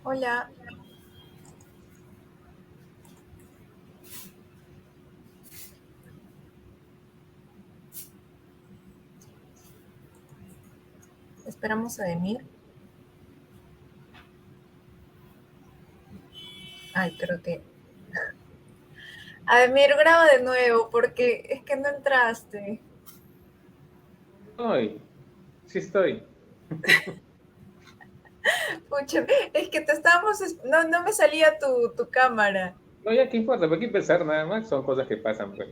Hola, esperamos a Demir. Ay, creo que... Ademir, graba de nuevo porque es que no entraste. Estoy, sí estoy. Pucha, es que te estábamos... No, no me salía tu cámara. No, ya, ¿qué importa? ¿Para qué pensar nada más? Son cosas que pasan, pues.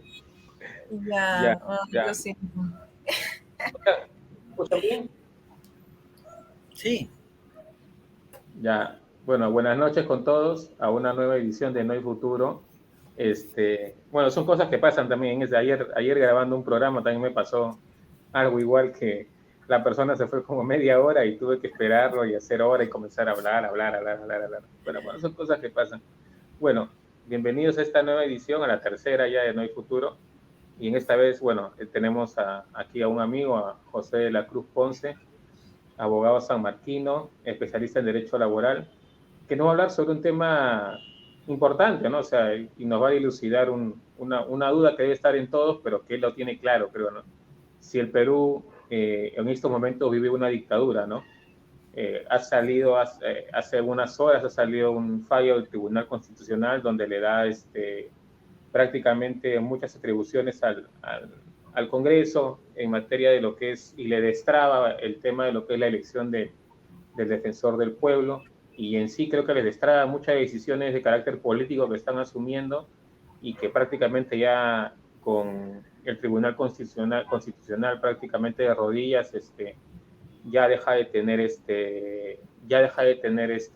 Ya, Ya, ay, lo ya. siento. ¿Escuchan bien? Sí, Ya. Bueno, buenas noches con todos a una nueva edición de No hay Futuro. Bueno, son cosas que pasan también. Ayer grabando un programa también me pasó algo igual que la persona se fue como media hora y tuve que esperarlo y hacer hora y comenzar a hablar. Pero bueno, son cosas que pasan. Bueno, bienvenidos a esta nueva edición, a la tercera ya de No hay Futuro. Y en esta vez, bueno, tenemos aquí a un amigo, a José de la Cruz Ponce, abogado sanmarquino, especialista en Derecho Laboral, que nos va a hablar sobre un tema importante, ¿no? O sea, y nos va a dilucidar una duda que debe estar en todos, pero que él lo tiene claro, creo, ¿no? Si el Perú en estos momentos vive una dictadura, ¿no? Ha salido hace algunas horas, ha salido un fallo del Tribunal Constitucional donde le da prácticamente muchas atribuciones al Congreso en materia de lo que es, y le destraba el tema de lo que es la elección del defensor del pueblo, y en sí creo que les destraba muchas decisiones de carácter político que están asumiendo y que prácticamente ya con el Tribunal Constitucional prácticamente de rodillas, ya deja de tener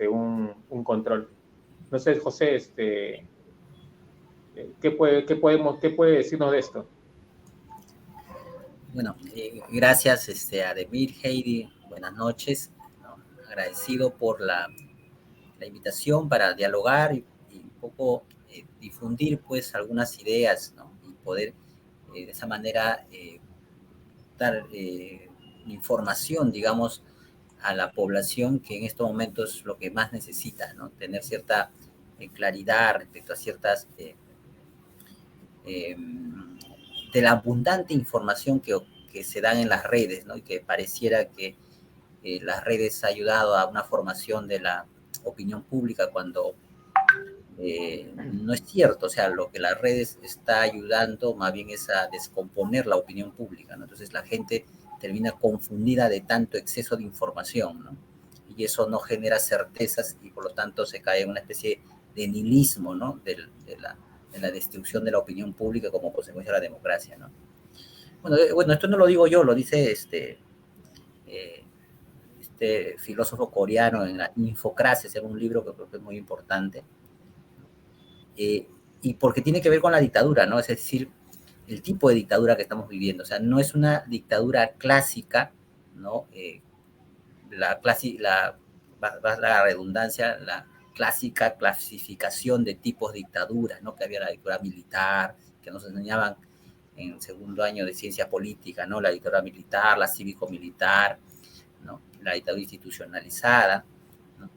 un control. No sé, José, ¿qué puede decirnos de esto? bueno, gracias a Demir, Heidi, buenas noches, ¿no? Agradecido por la invitación para dialogar y un poco difundir pues algunas ideas, ¿no? Y poder de esa manera dar información, digamos, a la población que en estos momentos es lo que más necesita, ¿no? Tener cierta claridad respecto a ciertas eh, de la abundante información que se dan en las redes, ¿no? Y que pareciera que las redes han ayudado a una formación de la opinión pública cuando no es cierto. O sea, lo que las redes está ayudando más bien es a descomponer la opinión pública, ¿no? Entonces la gente termina confundida de tanto exceso de información, ¿no? Y eso no genera certezas y por lo tanto se cae en una especie de nihilismo, ¿no? De la destrucción de la opinión pública como consecuencia de la democracia, ¿no? Bueno, esto no lo digo yo, lo dice eh, este filósofo coreano en la Infocracia, es un libro que creo que es muy importante, y porque tiene que ver con la dictadura, ¿no? Es decir, el tipo de dictadura que estamos viviendo, o sea, no es una dictadura clásica, ¿no? La redundancia, la clásica clasificación de tipos de dictaduras, ¿no? Que había la dictadura militar, que nos enseñaban en segundo año de ciencia política, ¿no? La dictadura militar, la cívico-militar, ¿no? La dictadura institucionalizada, ¿no?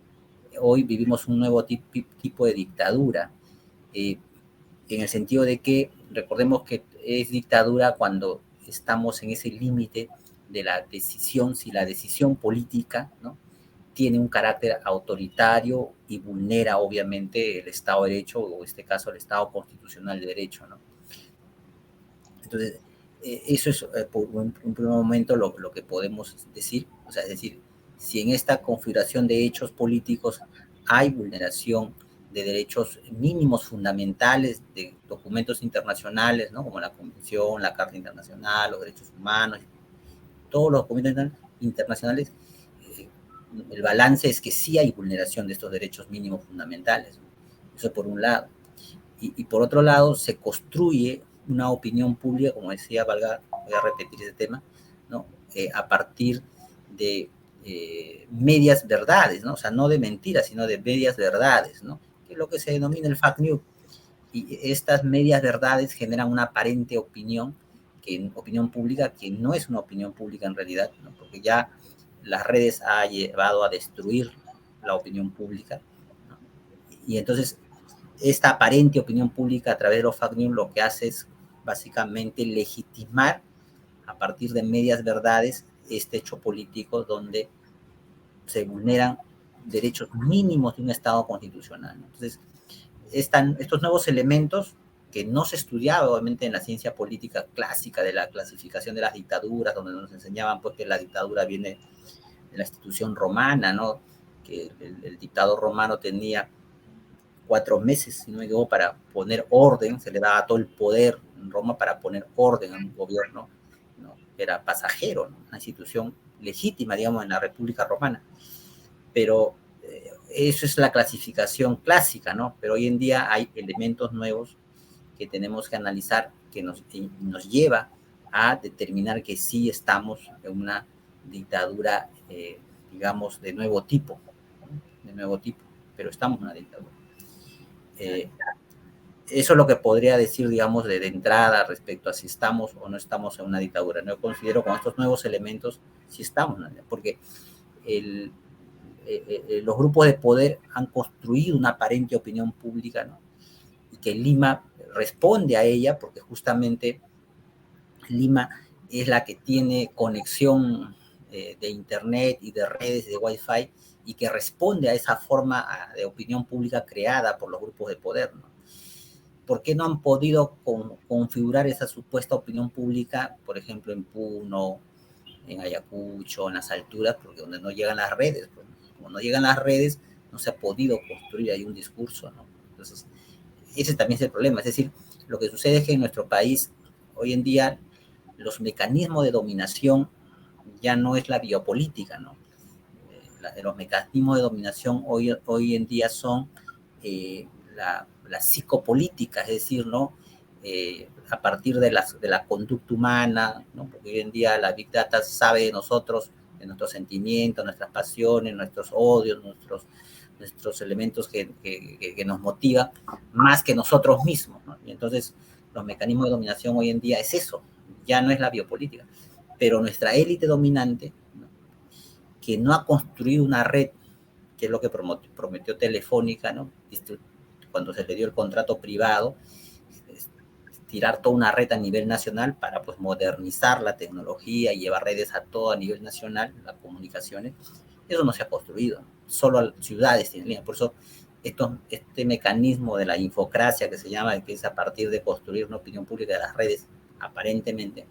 Hoy vivimos un nuevo tipo de dictadura, eh, en el sentido de que recordemos que es dictadura cuando estamos en ese límite de la decisión, si la decisión política, ¿no? Tiene un carácter autoritario y vulnera obviamente el Estado de Derecho, o en este caso el Estado constitucional de Derecho, ¿no? Entonces, eso es por un primer momento lo que podemos decir, o sea, es decir, si en esta configuración de hechos políticos hay vulneración de derechos mínimos fundamentales, de documentos internacionales, ¿no? Como la Convención, la Carta Internacional, los derechos humanos, todos los documentos internacionales, eh, el balance es que sí hay vulneración de estos derechos mínimos fundamentales. Eso por un lado. Y por otro lado, se construye una opinión pública, como decía, voy a repetir ese tema, ¿no? A partir de medias verdades, ¿no? O sea, no de mentiras, sino de medias verdades, ¿no? Que es lo que se denomina el fake news. Y estas medias verdades generan una aparente opinión pública que no es una opinión pública en realidad, ¿no? Porque ya las redes ha llevado a destruir la opinión pública, ¿no? Y entonces esta aparente opinión pública a través de los fake news lo que hace es básicamente legitimar a partir de medias verdades este hecho político donde se vulneran derechos mínimos de un Estado constitucional, ¿no? Entonces, estos nuevos elementos que no se estudiaba obviamente en la ciencia política clásica de la clasificación de las dictaduras, donde nos enseñaban pues que la dictadura viene de la institución romana, ¿no? Que el dictador romano tenía 4 meses, si no me equivoco, para poner orden, se le daba todo el poder en Roma para poner orden a un gobierno, ¿no? Era pasajero, ¿no? Una institución legítima, digamos, en la República Romana. Pero eso es la clasificación clásica, ¿no? Pero hoy en día hay elementos nuevos que tenemos que analizar, que nos lleva a determinar que sí estamos en una dictadura, digamos, de nuevo tipo, pero estamos en una dictadura. Eso es lo que podría decir, digamos, de entrada respecto a si estamos o no estamos en una dictadura. No considero con estos nuevos elementos si estamos, ¿no? Porque los grupos de poder han construido una aparente opinión pública, ¿no? Y que Lima responde a ella porque justamente Lima es la que tiene conexión de internet y de redes de Wi-Fi y que responde a esa forma de opinión pública creada por los grupos de poder, ¿no? ¿Por qué no han podido configurar esa supuesta opinión pública, por ejemplo, en Puno, en Ayacucho, en las alturas? Porque donde no llegan las redes, pues, como no llegan las redes, no se ha podido construir ahí un discurso, ¿no? Entonces, ese también es el problema. Es decir, lo que sucede es que en nuestro país, hoy en día, los mecanismos de dominación ya no es la biopolítica, ¿no? Los mecanismos de dominación hoy en día son la psicopolítica, es decir, ¿no? A partir de la conducta humana, ¿no? Porque hoy en día la Big Data sabe de nosotros, de nuestros sentimientos, nuestras pasiones, nuestros odios, nuestros elementos que nos motivan, más que nosotros mismos, ¿no? Y entonces los mecanismos de dominación hoy en día es eso, ya no es la biopolítica, pero nuestra élite dominante, ¿no? Que no ha construido una red, que es lo que prometió Telefónica, ¿no? Cuando se le dio el contrato privado, tirar toda una red a nivel nacional para pues modernizar la tecnología y llevar redes a todo a nivel nacional, las comunicaciones. Eso no se ha construido, solo ciudades tienen línea. Por eso este mecanismo de la infocracia que se llama, que es a partir de construir una opinión pública de las redes, aparentemente,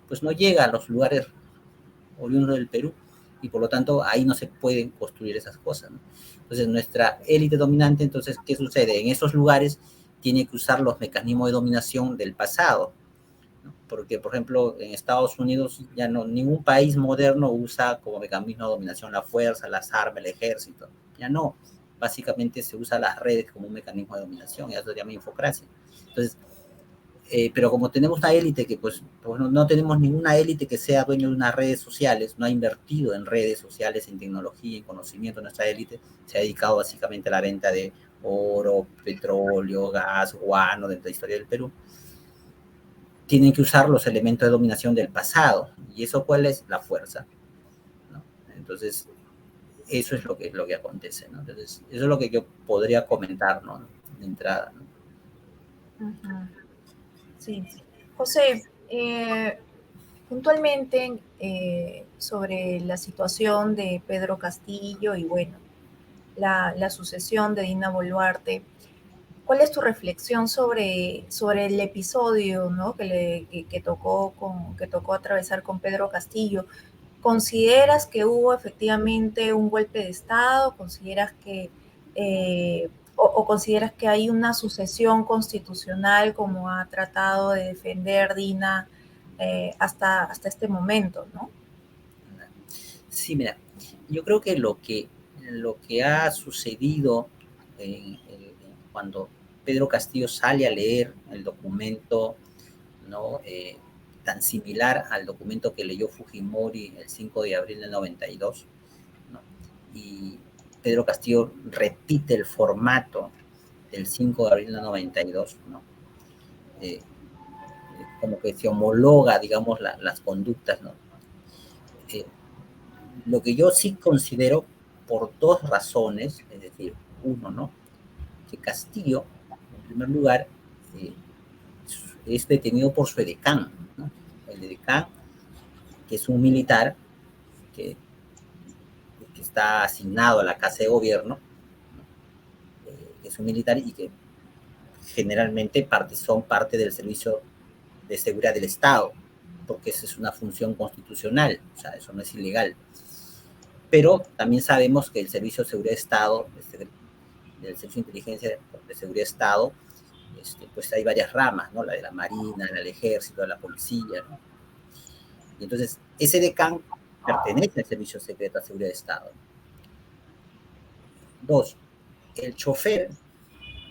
pues no llega a los lugares oriundos del Perú y por lo tanto ahí no se pueden construir esas cosas, ¿no? Entonces nuestra élite dominante, entonces, ¿qué sucede? En esos lugares tiene que usar los mecanismos de dominación del pasado, ¿no? Porque, por ejemplo, en Estados Unidos ya no, ningún país moderno usa como mecanismo de dominación la fuerza, las armas, el ejército, ya no, básicamente se usa las redes como un mecanismo de dominación, y eso se llama infocracia. Entonces, pero como tenemos una élite que pues no tenemos ninguna élite que sea dueño de unas redes sociales, no ha invertido en redes sociales, en tecnología, en conocimiento, nuestra élite se ha dedicado básicamente a la venta de oro, petróleo, gas, guano, de la historia del Perú. Tienen que usar los elementos de dominación del pasado, y eso ¿cuál es? La fuerza, ¿no? Entonces, eso es lo que acontece, ¿no? Entonces, eso es lo que yo podría comentar, ¿no? De entrada, ¿no? Uh-huh. Sí. José, puntualmente sobre la situación de Pedro Castillo y bueno, la sucesión de Dina Boluarte, ¿cuál es tu reflexión sobre el episodio, ¿no? que tocó atravesar con Pedro Castillo? ¿Consideras que hubo efectivamente un golpe de Estado? ¿Consideras que o consideras que hay una sucesión constitucional como ha tratado de defender Dina hasta este momento, ¿no? Sí, mira, yo creo que lo que ha sucedido cuando Pedro Castillo sale a leer el documento, ¿no? Tan similar al documento que leyó Fujimori el 5 de abril del 92, ¿no? Y Pedro Castillo repite el formato del 5 de abril del 92, ¿no? Como que se homologa, digamos, las conductas, ¿no? Lo que yo sí considero, por dos razones, es decir, uno, ¿no? Que Castillo, en primer lugar, es detenido por su edecán, ¿no? El edecán, que es un militar que está asignado a la Casa de Gobierno, que es un militar y que generalmente son parte del Servicio de Seguridad del Estado, porque esa es una función constitucional, o sea, eso no es ilegal. Pero también sabemos que el Servicio de Seguridad de Estado, del Servicio de Inteligencia de Seguridad de Estado, pues hay varias ramas, ¿no? La de la Marina, la del Ejército, la Policía, ¿no? Y entonces, ese decán pertenece al Servicio Secreto de Seguridad de Estado. Dos, el chofer,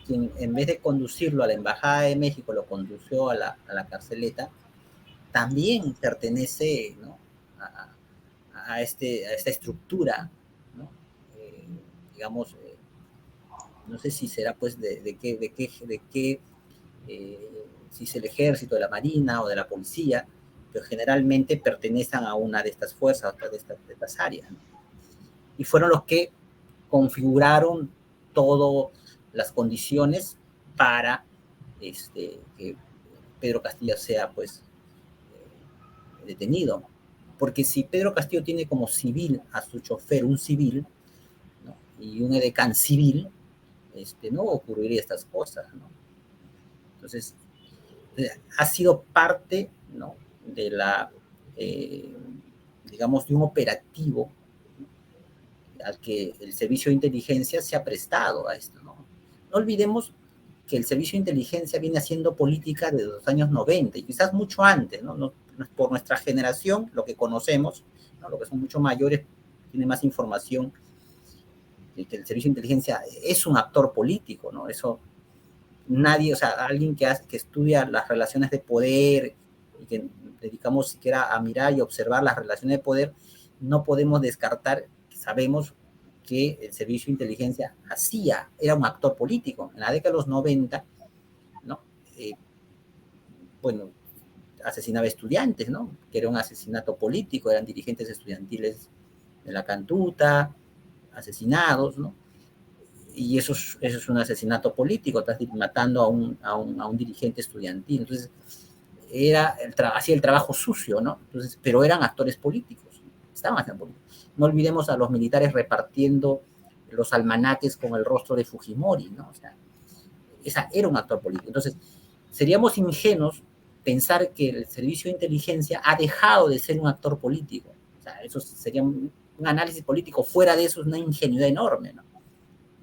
quien en vez de conducirlo a la Embajada de México, lo condució a la carceleta, también pertenece, ¿no? a esta estructura, ¿no? Digamos, no sé si será pues de qué si es el ejército, de la marina o de la policía, pero generalmente pertenecen a una de estas fuerzas, de estas áreas, ¿no? Y fueron los que configuraron todas las condiciones para que Pedro Castillo sea pues detenido. Porque si Pedro Castillo tiene como civil a su chofer, un civil, ¿no? Y un edecán civil, no ocurriría estas cosas, ¿no? Entonces, ha sido parte, ¿no? de la, digamos, de un operativo al que el servicio de inteligencia se ha prestado a esto, ¿no? No olvidemos que el servicio de inteligencia viene haciendo política desde los años 90 y quizás mucho antes, ¿no? Por nuestra generación, lo que conocemos, ¿no? Lo que son mucho mayores, tiene más información, que el servicio de inteligencia es un actor político, ¿no? Eso nadie, o sea, alguien que estudia las relaciones de poder y que dedicamos siquiera a mirar y observar las relaciones de poder, no podemos descartar, sabemos que el servicio de inteligencia era un actor político. En la década de los 90, ¿no? Bueno, asesinaba estudiantes, ¿no? Que era un asesinato político, eran dirigentes estudiantiles de la Cantuta, asesinados, ¿no? Y eso es un asesinato político, estás matando a un dirigente estudiantil. Entonces, hacía el trabajo sucio, ¿no? Entonces, pero eran actores políticos, estaban haciendo política. No olvidemos a los militares repartiendo los almanaques con el rostro de Fujimori, ¿no? O sea, esa era un actor político. Entonces, seríamos ingenuos pensar que el servicio de inteligencia ha dejado de ser un actor político. O sea, eso sería un análisis político. Fuera de eso es una ingenuidad enorme, ¿no?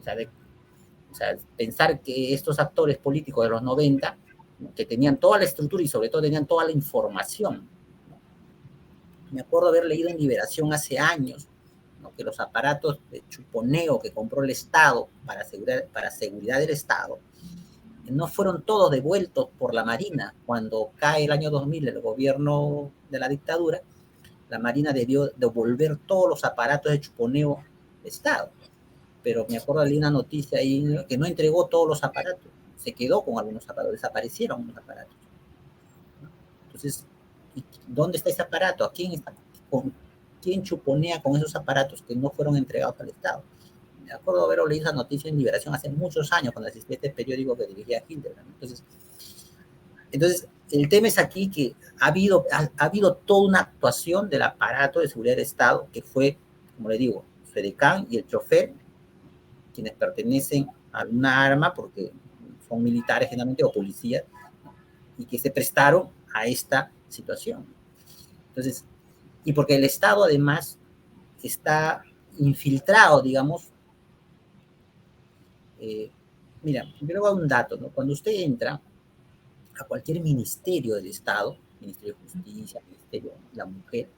O sea, pensar que estos actores políticos de los 90, que tenían toda la estructura y sobre todo tenían toda la información, ¿no? Me acuerdo haber leído en Liberación hace años, ¿no? Que los aparatos de chuponeo que compró el Estado para seguridad del Estado no fueron todos devueltos por la Marina. Cuando cae el año 2000 el gobierno de la dictadura, la Marina debió devolver todos los aparatos de chuponeo del Estado. Pero me acuerdo de una noticia ahí que no entregó todos los aparatos, se quedó con algunos aparatos, desaparecieron unos aparatos. Entonces, ¿dónde está ese aparato? ¿Quién chuponea con esos aparatos que no fueron entregados al Estado? Me acuerdo de haber leído esa noticia en Liberación hace muchos años, cuando existía este periódico que dirigía Hildebrand. Entonces, el tema es aquí que ha habido toda una actuación del aparato de seguridad del Estado, que fue, como le digo, su edecán y el chofer, quienes pertenecen a una arma, porque son militares generalmente o policías, ¿no? Y que se prestaron a esta situación. Entonces, y porque el Estado además está infiltrado, digamos, mira, yo le voy a dar un dato, ¿no? Cuando usted entra a cualquier ministerio del Estado, Ministerio de Justicia, Ministerio de la Mujer,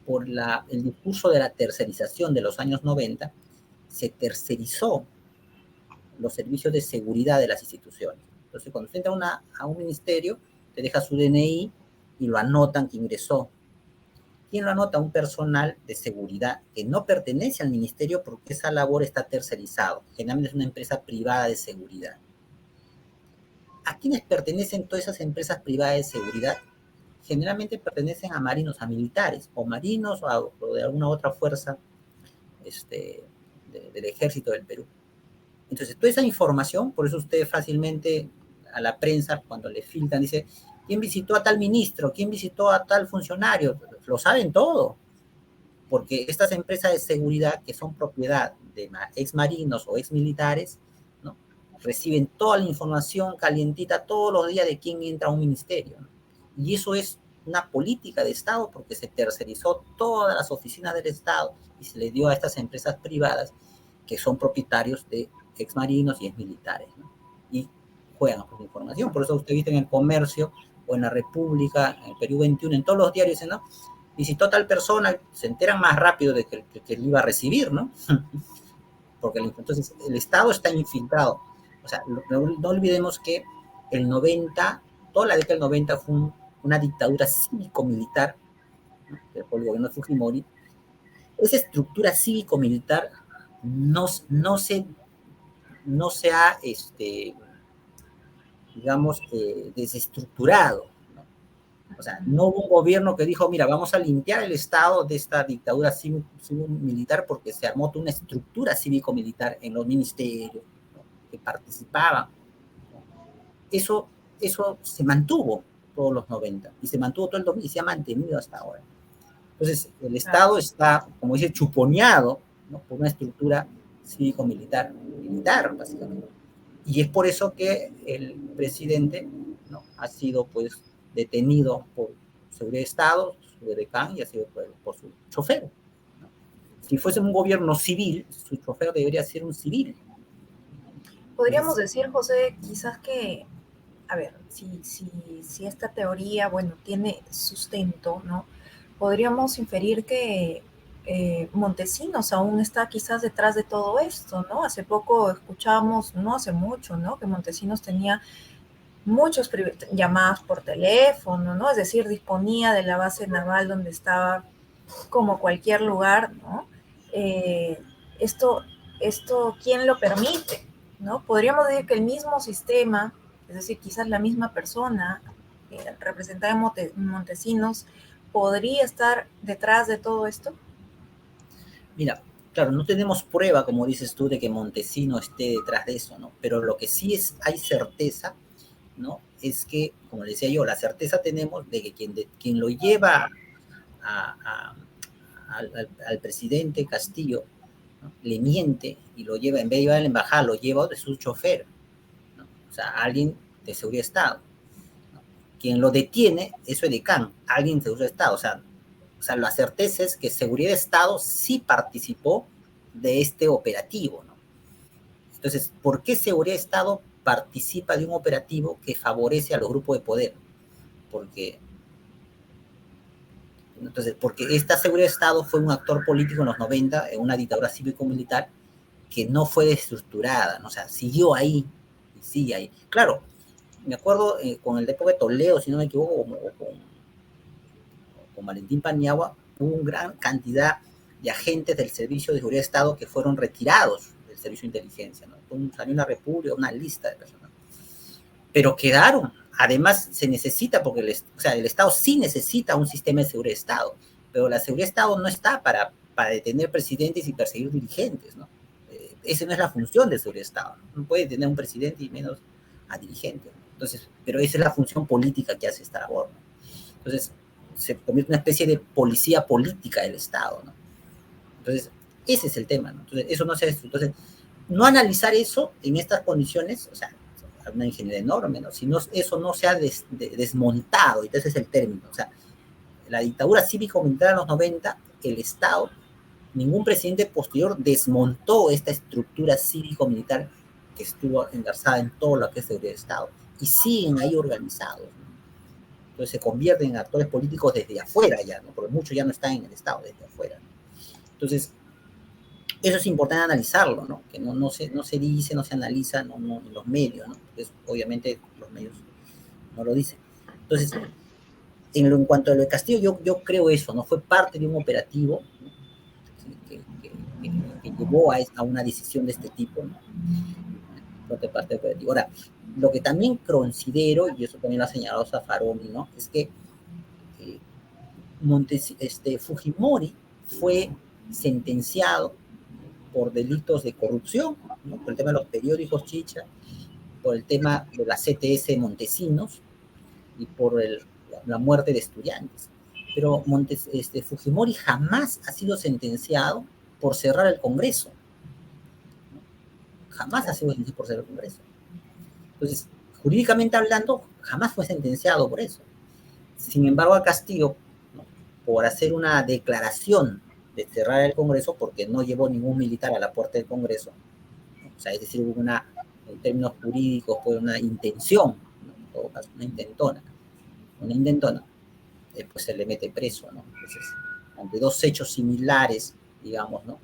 por el discurso de la tercerización de los años 90, se tercerizó los servicios de seguridad de las instituciones. Entonces, cuando usted entra a un ministerio, te deja su DNI y lo anotan que ingresó. ¿Quién lo anota? Un personal de seguridad que no pertenece al ministerio porque esa labor está tercerizado. Generalmente es una empresa privada de seguridad. ¿A quiénes pertenecen todas esas empresas privadas de seguridad? Generalmente pertenecen a marinos, a militares, o marinos o de alguna otra fuerza del ejército del Perú. Entonces, toda esa información, por eso usted fácilmente a la prensa, cuando le filtran, dice, ¿quién visitó a tal ministro? ¿Quién visitó a tal funcionario? Lo saben todo, porque estas empresas de seguridad que son propiedad de exmarinos o exmilitares, ¿no?, reciben toda la información calientita todos los días de quién entra a un ministerio, ¿no? Y eso es una política de Estado porque se tercerizó todas las oficinas del Estado y se le dio a estas empresas privadas que son propietarios de exmarinos y exmilitares, ¿no? Y juegan con la información. Por eso usted viste en El Comercio o en La República, en el Perú 21, en todos los diarios dicen, ¿no?, visitó tal persona, se enteran más rápido de que él iba a recibir, ¿no? Porque entonces el Estado está infiltrado. O sea, no olvidemos que el 90, toda la década del 90 fue una dictadura cívico-militar, ¿no?, por el gobierno de Fujimori. Esa estructura cívico-militar no se ha, digamos, desestructurado, ¿no? O sea, no hubo un gobierno que dijo, mira, vamos a limpiar el Estado de esta dictadura cívico-militar porque se armó toda una estructura cívico-militar en los ministerios, ¿no?, que participaban, ¿no? Eso se mantuvo todos los 90 y se mantuvo todo el 2000 y se ha mantenido hasta ahora. Entonces, el Estado está, como dice, chuponeado, ¿no?, por una estructura cívico-militar, básicamente. Y es por eso que el presidente, ¿no?, ha sido, pues, detenido por seguridad de Estado, su edecán, y ha sido por su chofer, ¿no? Si fuese un gobierno civil, su chofer debería ser un civil. Podríamos decir, José, quizás que, a ver, si esta teoría, bueno, tiene sustento, ¿no? Podríamos inferir que Montesinos aún está quizás detrás de todo esto, ¿no? Hace poco escuchamos, no hace mucho, ¿no?, que Montesinos tenía muchas llamadas por teléfono, ¿no? Es decir, disponía de la base naval donde estaba como cualquier lugar, ¿no? Eh, esto, ¿quién lo permite? ¿No? Podríamos decir que el mismo sistema, es decir, quizás la misma persona representada en Montesinos, podría estar detrás de todo esto. Mira, claro, no tenemos prueba, como dices tú, de que Montesinos esté detrás de eso, ¿no? Pero lo que sí hay certeza, ¿no?, es que, como decía yo, la certeza tenemos de que quien lo lleva al presidente Castillo, ¿no?, le miente y lo lleva, en vez de llevar a la embajada, lo lleva de su chofer, ¿no? O sea, alguien de seguridad de Estado, ¿no? Quien lo detiene es su edecán, alguien de seguridad de Estado. O sea, la certeza es que seguridad de Estado sí participó de este operativo, ¿no? Entonces, ¿por qué seguridad de Estado participa de un operativo que favorece a los grupos de poder? Porque esta seguridad de Estado fue un actor político en los 90, en una dictadura cívico-militar que no fue desestructurada, ¿no? O sea, siguió ahí, y sigue ahí. Claro, me acuerdo con el época de Toledo, si no me equivoco, con Valentín Paniagua, hubo una gran cantidad de agentes del Servicio de Seguridad de Estado que fueron retirados del Servicio de Inteligencia, ¿no? Salió una república, una lista de personas. Pero quedaron. Además, se necesita, porque el Estado sí necesita un sistema de seguridad de Estado, pero la seguridad de Estado no está para detener presidentes y perseguir dirigentes, ¿no? Esa no es la función de seguridad de Estado. No puede tener un presidente y menos a dirigentes, ¿no? Entonces, pero esa es la función política que hace esta labor, ¿no? Entonces, se convierte en una especie de policía política del Estado, ¿no? Entonces, ese es el tema, ¿no? Entonces, eso no se hace. Entonces, no analizar eso en estas condiciones, o sea, una ingeniería enorme, ¿no? Si no, eso no se ha desmontado, entonces es el término. O sea, la dictadura cívico-militar en los 90, el Estado, ningún presidente posterior desmontó esta estructura cívico-militar que estuvo engarzada en todo lo que es seguridad de Estado, y siguen ahí organizados, ¿no? Entonces se convierten en actores políticos desde afuera ya, ¿no? Porque muchos ya no están en el Estado, desde afuera, ¿no? Entonces, eso es importante analizarlo, ¿no? Que no se dice, no se analiza, no, en los medios, ¿no? Porque obviamente los medios no lo dicen. Entonces, en cuanto a lo de Castillo, yo creo eso, ¿no? Fue parte de un operativo, ¿no?, que llevó a una decisión de este tipo, ¿no? Parte del operativo. Ahora, lo que también considero, y eso también lo ha señalado Zaffaroni, ¿no?, es que Fujimori fue sentenciado por delitos de corrupción, ¿no? Por el tema de los periódicos Chicha, por el tema de la CTS Montesinos y por la muerte de estudiantes. Pero Fujimori jamás ha sido sentenciado por cerrar el Congreso. Jamás ha sido sentenciado por cerrar el Congreso. Entonces, jurídicamente hablando, jamás fue sentenciado por eso. Sin embargo, a Castillo, ¿no?, por hacer una declaración de cerrar el Congreso, porque no llevó ningún militar a la puerta del Congreso, ¿no? O sea, es decir, hubo en términos jurídicos, fue una intención, ¿no?, en todo caso, una intentona, pues se le mete preso, ¿no? Entonces, ante dos hechos similares, digamos, ¿no?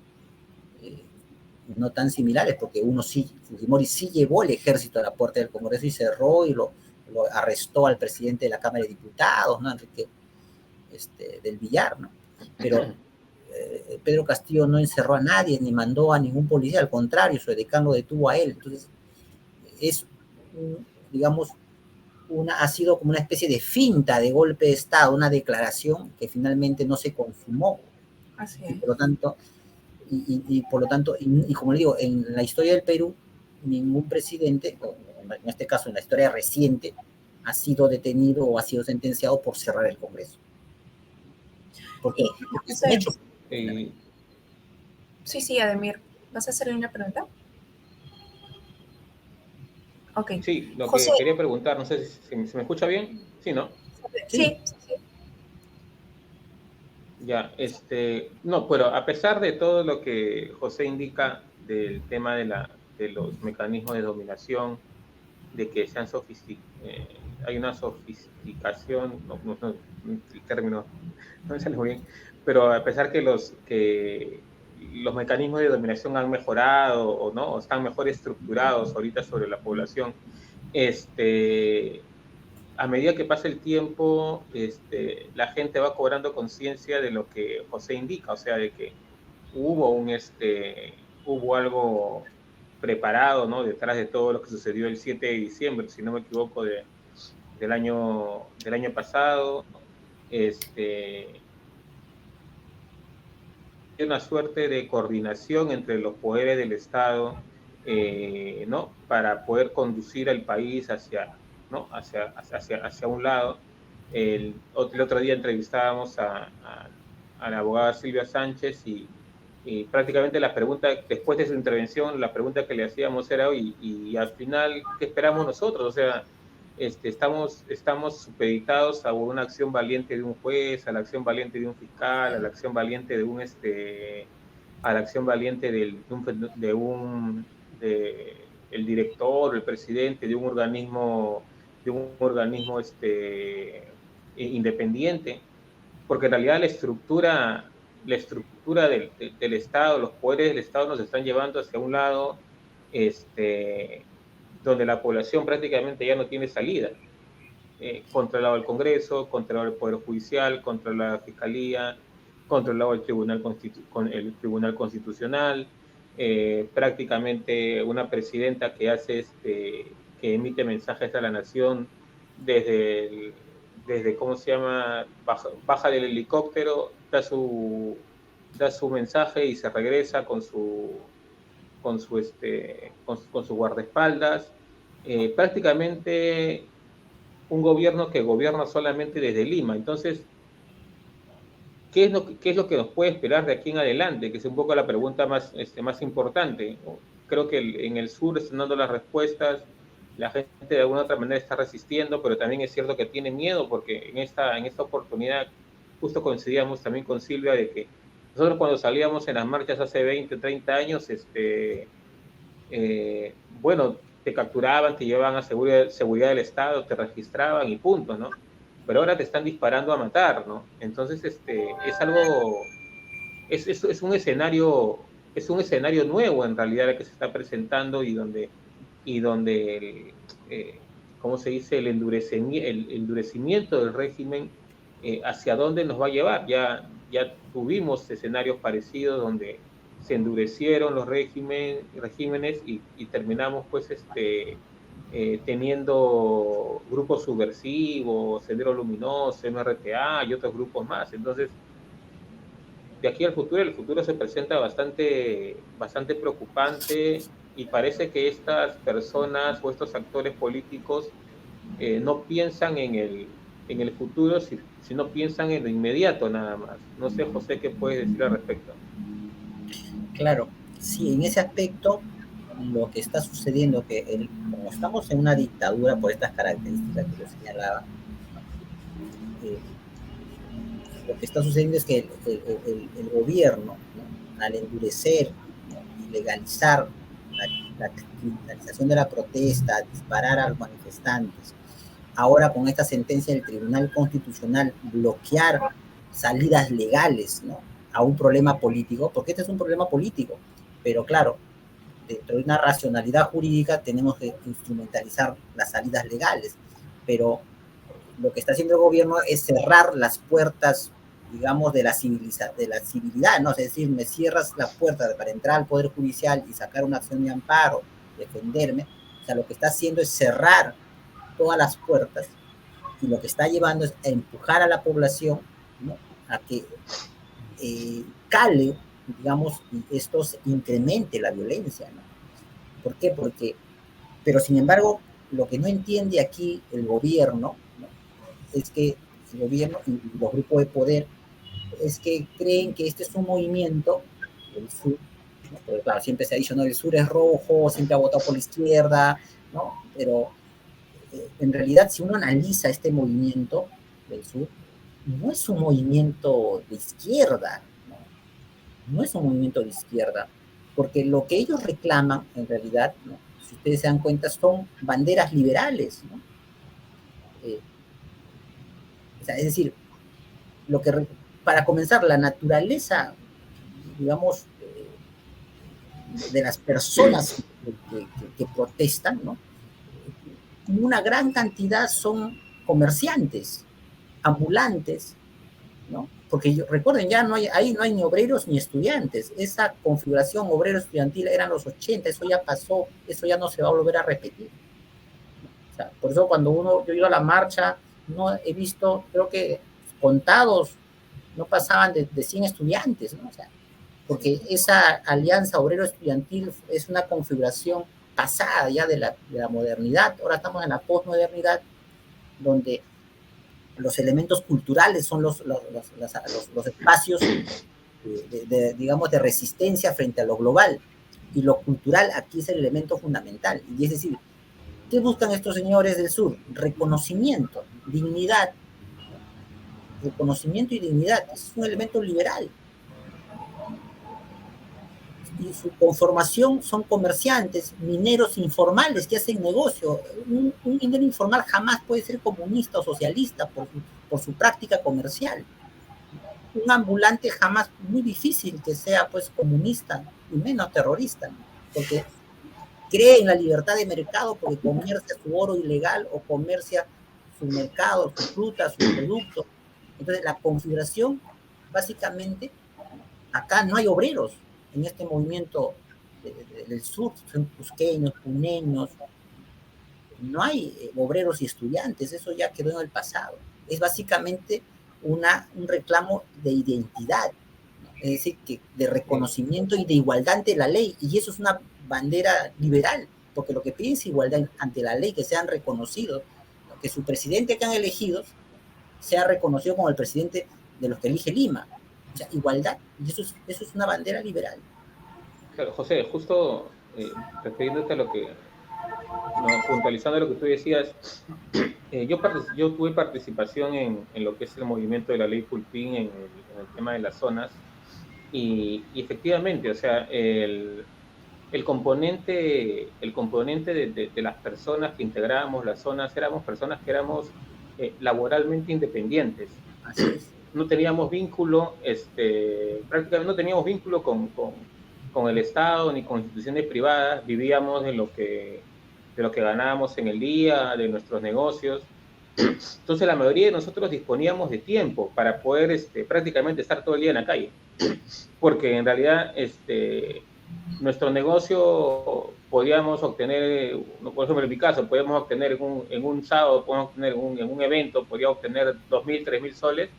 No tan similares, porque Fujimori sí llevó el ejército a la puerta del Congreso y cerró y lo arrestó al presidente de la Cámara de Diputados, ¿no?, Enrique del Villar, ¿no? Pero Pedro Castillo no encerró a nadie ni mandó a ningún policía, al contrario, su edecán lo detuvo a él. Entonces, es, digamos, ha sido como una especie de finta de golpe de Estado, una declaración que finalmente no se consumó. Así es. Y por lo tanto, como le digo, en la historia del Perú, ningún presidente, en este caso en la historia reciente, ha sido detenido o ha sido sentenciado por cerrar el Congreso. Porque es un hecho. Sí, Ademir, ¿vas a hacerle una pregunta? Ok. Sí, lo José, que quería preguntar, no sé si me escucha bien. Sí, ¿no? Sí. Ya, no, pero a pesar de todo lo que José indica del tema de los mecanismos de dominación, de que hay una sofisticación, el término no me sale muy bien, pero a pesar que los mecanismos de dominación han mejorado o no, o están mejor estructurados ahorita sobre la población, a medida que pasa el tiempo, la gente va cobrando conciencia de lo que José indica, o sea, de que hubo algo preparado, ¿no?, detrás de todo lo que sucedió el 7 de diciembre, si no me equivoco, del año pasado. Hay una suerte de coordinación entre los poderes del Estado, ¿no?, para poder conducir al país ¿no?, hacia un lado. El otro día entrevistábamos a la abogada Silvia Sánchez y prácticamente la pregunta, después de su intervención, la pregunta que le hacíamos era, y al final, ¿qué esperamos nosotros? O sea, estamos supeditados a una acción valiente de un juez, a la acción valiente de un fiscal, a la acción valiente a la acción valiente el director, el presidente de un organismo independiente, porque en realidad la estructura del Estado, los poderes del Estado nos están llevando hacia un lado donde la población prácticamente ya no tiene salida, controlado el Congreso, controlado el Poder Judicial, controlado la Fiscalía, controlado el Tribunal Constitucional, prácticamente una presidenta que emite mensajes a la nación desde ¿cómo se llama? Baja del helicóptero, da su mensaje y se regresa con su guardaespaldas. Prácticamente un gobierno que gobierna solamente desde Lima. Entonces, ¿qué es lo que nos puede esperar de aquí en adelante? Que es un poco la pregunta más importante. Creo que en el sur están dando las respuestas, la gente de alguna otra manera está resistiendo, pero también es cierto que tiene miedo, porque en esta oportunidad justo coincidíamos también con Silvia de que nosotros cuando salíamos en las marchas hace 20, 30 años, bueno, te capturaban, te llevaban a seguridad del Estado, te registraban y punto, ¿no? Pero ahora te están disparando a matar, ¿no? Entonces, es algo, es un escenario nuevo en realidad el que se está presentando y donde ¿cómo se dice? El endurecimiento del régimen, hacia dónde nos va a llevar. Ya tuvimos escenarios parecidos donde se endurecieron los regímenes y terminamos pues teniendo grupos subversivos, Sendero Luminoso, MRTA y otros grupos más. Entonces, de aquí al futuro, el futuro se presenta bastante preocupante y parece que estas personas o estos actores políticos no piensan en el futuro, sino piensan en lo inmediato nada más. No sé, José, ¿qué puedes decir al respecto? Claro, sí, en ese aspecto lo que está sucediendo, como estamos en una dictadura por estas características que yo señalaba, eh, lo que está sucediendo es que el gobierno, ¿no?, al endurecer, ¿no?, y legalizar la criminalización de la protesta, disparar a los manifestantes, ahora con esta sentencia del Tribunal Constitucional, bloquear salidas legales, ¿no?, a un problema político, porque este es un problema político, pero claro, dentro de una racionalidad jurídica tenemos que instrumentalizar las salidas legales, pero lo que está haciendo el gobierno es cerrar las puertas, digamos, de la civilidad, ¿no? Es decir, me cierras la puerta para entrar al Poder Judicial y sacar una acción de amparo, defenderme. O sea, lo que está haciendo es cerrar todas las puertas y lo que está llevando es a empujar a la población, ¿no?, a que cale, digamos, y esto incremente la violencia, ¿no? ¿Por qué? Pero sin embargo, lo que no entiende aquí el gobierno, ¿no?, es que el gobierno y los grupos de poder es que creen que este es un movimiento del sur, ¿no? Porque claro, siempre se ha dicho, no, el sur es rojo, siempre ha votado por la izquierda, ¿no? Pero en realidad, si uno analiza este movimiento del sur, no es un movimiento de izquierda, no es un movimiento de izquierda, porque lo que ellos reclaman, en realidad, ¿no?, si ustedes se dan cuenta, son banderas liberales, ¿no? O sea, es decir, para comenzar, la naturaleza, digamos, de las personas que protestan, ¿no?, una gran cantidad son comerciantes, ambulantes, ¿no? Porque recuerden, ya ahí no hay ni obreros ni estudiantes. Esa configuración obrero-estudiantil eran los 80, eso ya pasó, eso ya no se va a volver a repetir. O sea, por eso cuando yo he ido a la marcha, no he visto, creo que contados, no pasaban de 100 estudiantes, ¿no? O sea, porque esa alianza obrero-estudiantil es una configuración pasada ya de la modernidad. Ahora estamos en la posmodernidad, donde los elementos culturales son los espacios, digamos, de resistencia frente a lo global. Y lo cultural aquí es el elemento fundamental. Y es decir, ¿qué buscan estos señores del sur? Reconocimiento, dignidad. Reconocimiento y dignidad. Es un elemento liberal. Y su conformación son comerciantes, mineros informales que hacen negocio. Un minero informal jamás puede ser comunista o socialista por su práctica comercial. Un ambulante jamás, muy difícil que sea pues comunista y menos terrorista, ¿no?, porque cree en la libertad de mercado, porque comercia su oro ilegal o comercia su mercado, su fruta, sus productos. Entonces la configuración, básicamente, acá no hay obreros en este movimiento del sur, son cusqueños, puneños, no hay obreros y estudiantes, eso ya quedó en el pasado. Es básicamente un reclamo de identidad, ¿no?, es decir, de reconocimiento y de igualdad ante la ley, y eso es una bandera liberal, porque lo que piden es igualdad ante la ley, que sean reconocidos, ¿no?, que su presidente que han elegido sea reconocido como el presidente de los que elige Lima. O sea, igualdad, y eso es una bandera liberal. Claro, José, justo refiriéndote a lo que, no, puntualizando lo que tú decías, yo tuve participación en lo que es el movimiento de la ley Pulpín en el tema de las zonas, y efectivamente, o sea, el componente de las personas que integrábamos las zonas éramos personas que éramos laboralmente independientes. Así es. No teníamos vínculo, prácticamente no teníamos vínculo con el Estado ni con instituciones privadas, vivíamos de lo que ganábamos en el día, de nuestros negocios. Entonces la mayoría de nosotros disponíamos de tiempo para poder prácticamente estar todo el día en la calle, porque en realidad nuestro negocio podíamos obtener, por ejemplo en mi caso, podíamos obtener en un sábado, podíamos obtener en un evento, podía obtener 2.000, 3.000 soles,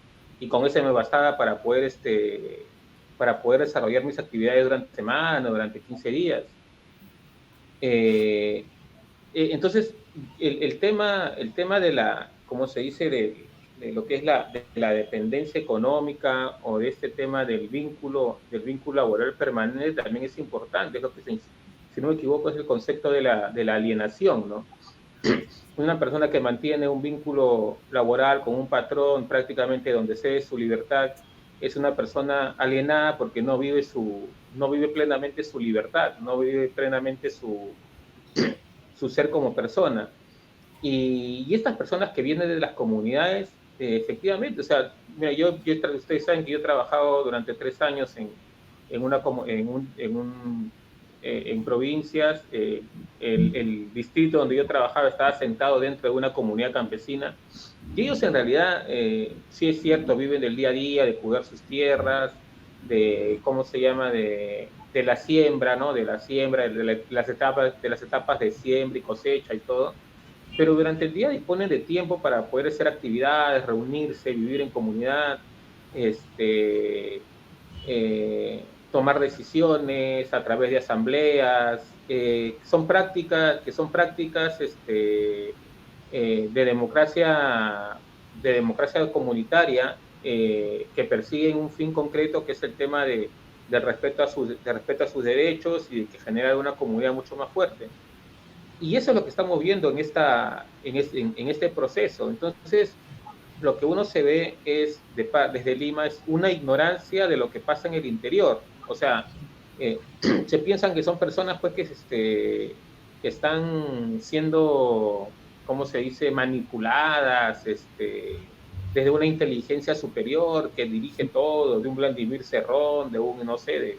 y con ese me bastaba para poder para poder desarrollar mis actividades durante semana, durante 15 días. Entonces, el tema de la, ¿cómo se dice?, de lo que es de la dependencia económica o de este tema del vínculo laboral permanente también es importante. Es lo que, si no me equivoco, es el concepto de la alienación, ¿no? Una persona que mantiene un vínculo laboral con un patrón prácticamente donde cede su libertad es una persona alienada porque no vive plenamente su libertad, no vive plenamente su ser como persona. Y estas personas que vienen de las comunidades, efectivamente, o sea, mira, ustedes saben que yo he trabajado durante 3 años en provincias. El distrito donde yo trabajaba estaba sentado dentro de una comunidad campesina, y ellos en realidad, sí es cierto, viven del día a día, de cuidar sus tierras, de, ¿cómo se llama?, de la siembra, ¿no? De la siembra, de las etapas de siembra y cosecha y todo, pero durante el día disponen de tiempo para poder hacer actividades, reunirse, vivir en comunidad, tomar decisiones a través de asambleas, son prácticas de democracia comunitaria, que persiguen un fin concreto, que es el tema del respeto a sus derechos y que genera una comunidad mucho más fuerte. Y eso es lo que estamos viendo en este proceso. Entonces, lo que uno se ve es, desde Lima, es una ignorancia de lo que pasa en el interior. O sea, se piensan que son personas, pues, que están siendo, ¿cómo se dice?, manipuladas, desde una inteligencia superior que dirige todo, de un Vladimir Cerrón, de un, no sé,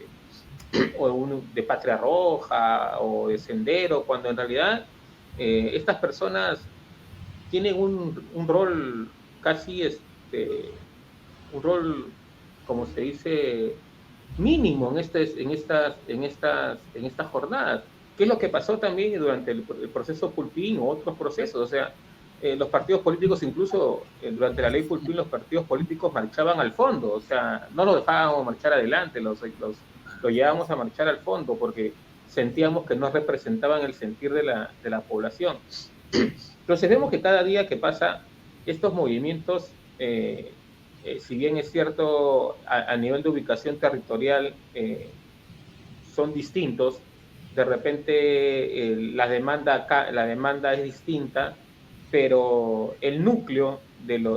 de Patria Roja o de Sendero, cuando en realidad estas personas tienen un rol casi, un rol, como se dice, mínimo en estas jornadas. ¿Qué es lo que pasó también durante el proceso Pulpín o otros procesos? O sea, los partidos políticos, incluso durante la ley Pulpín, los partidos políticos marchaban al fondo, o sea, no los dejábamos marchar adelante, los llevábamos a marchar al fondo porque sentíamos que no representaban el sentir de la población. Entonces vemos que cada día que pasa, estos movimientos, si bien es cierto, a nivel de ubicación territorial, son distintos, de repente la demanda es distinta, pero el núcleo de la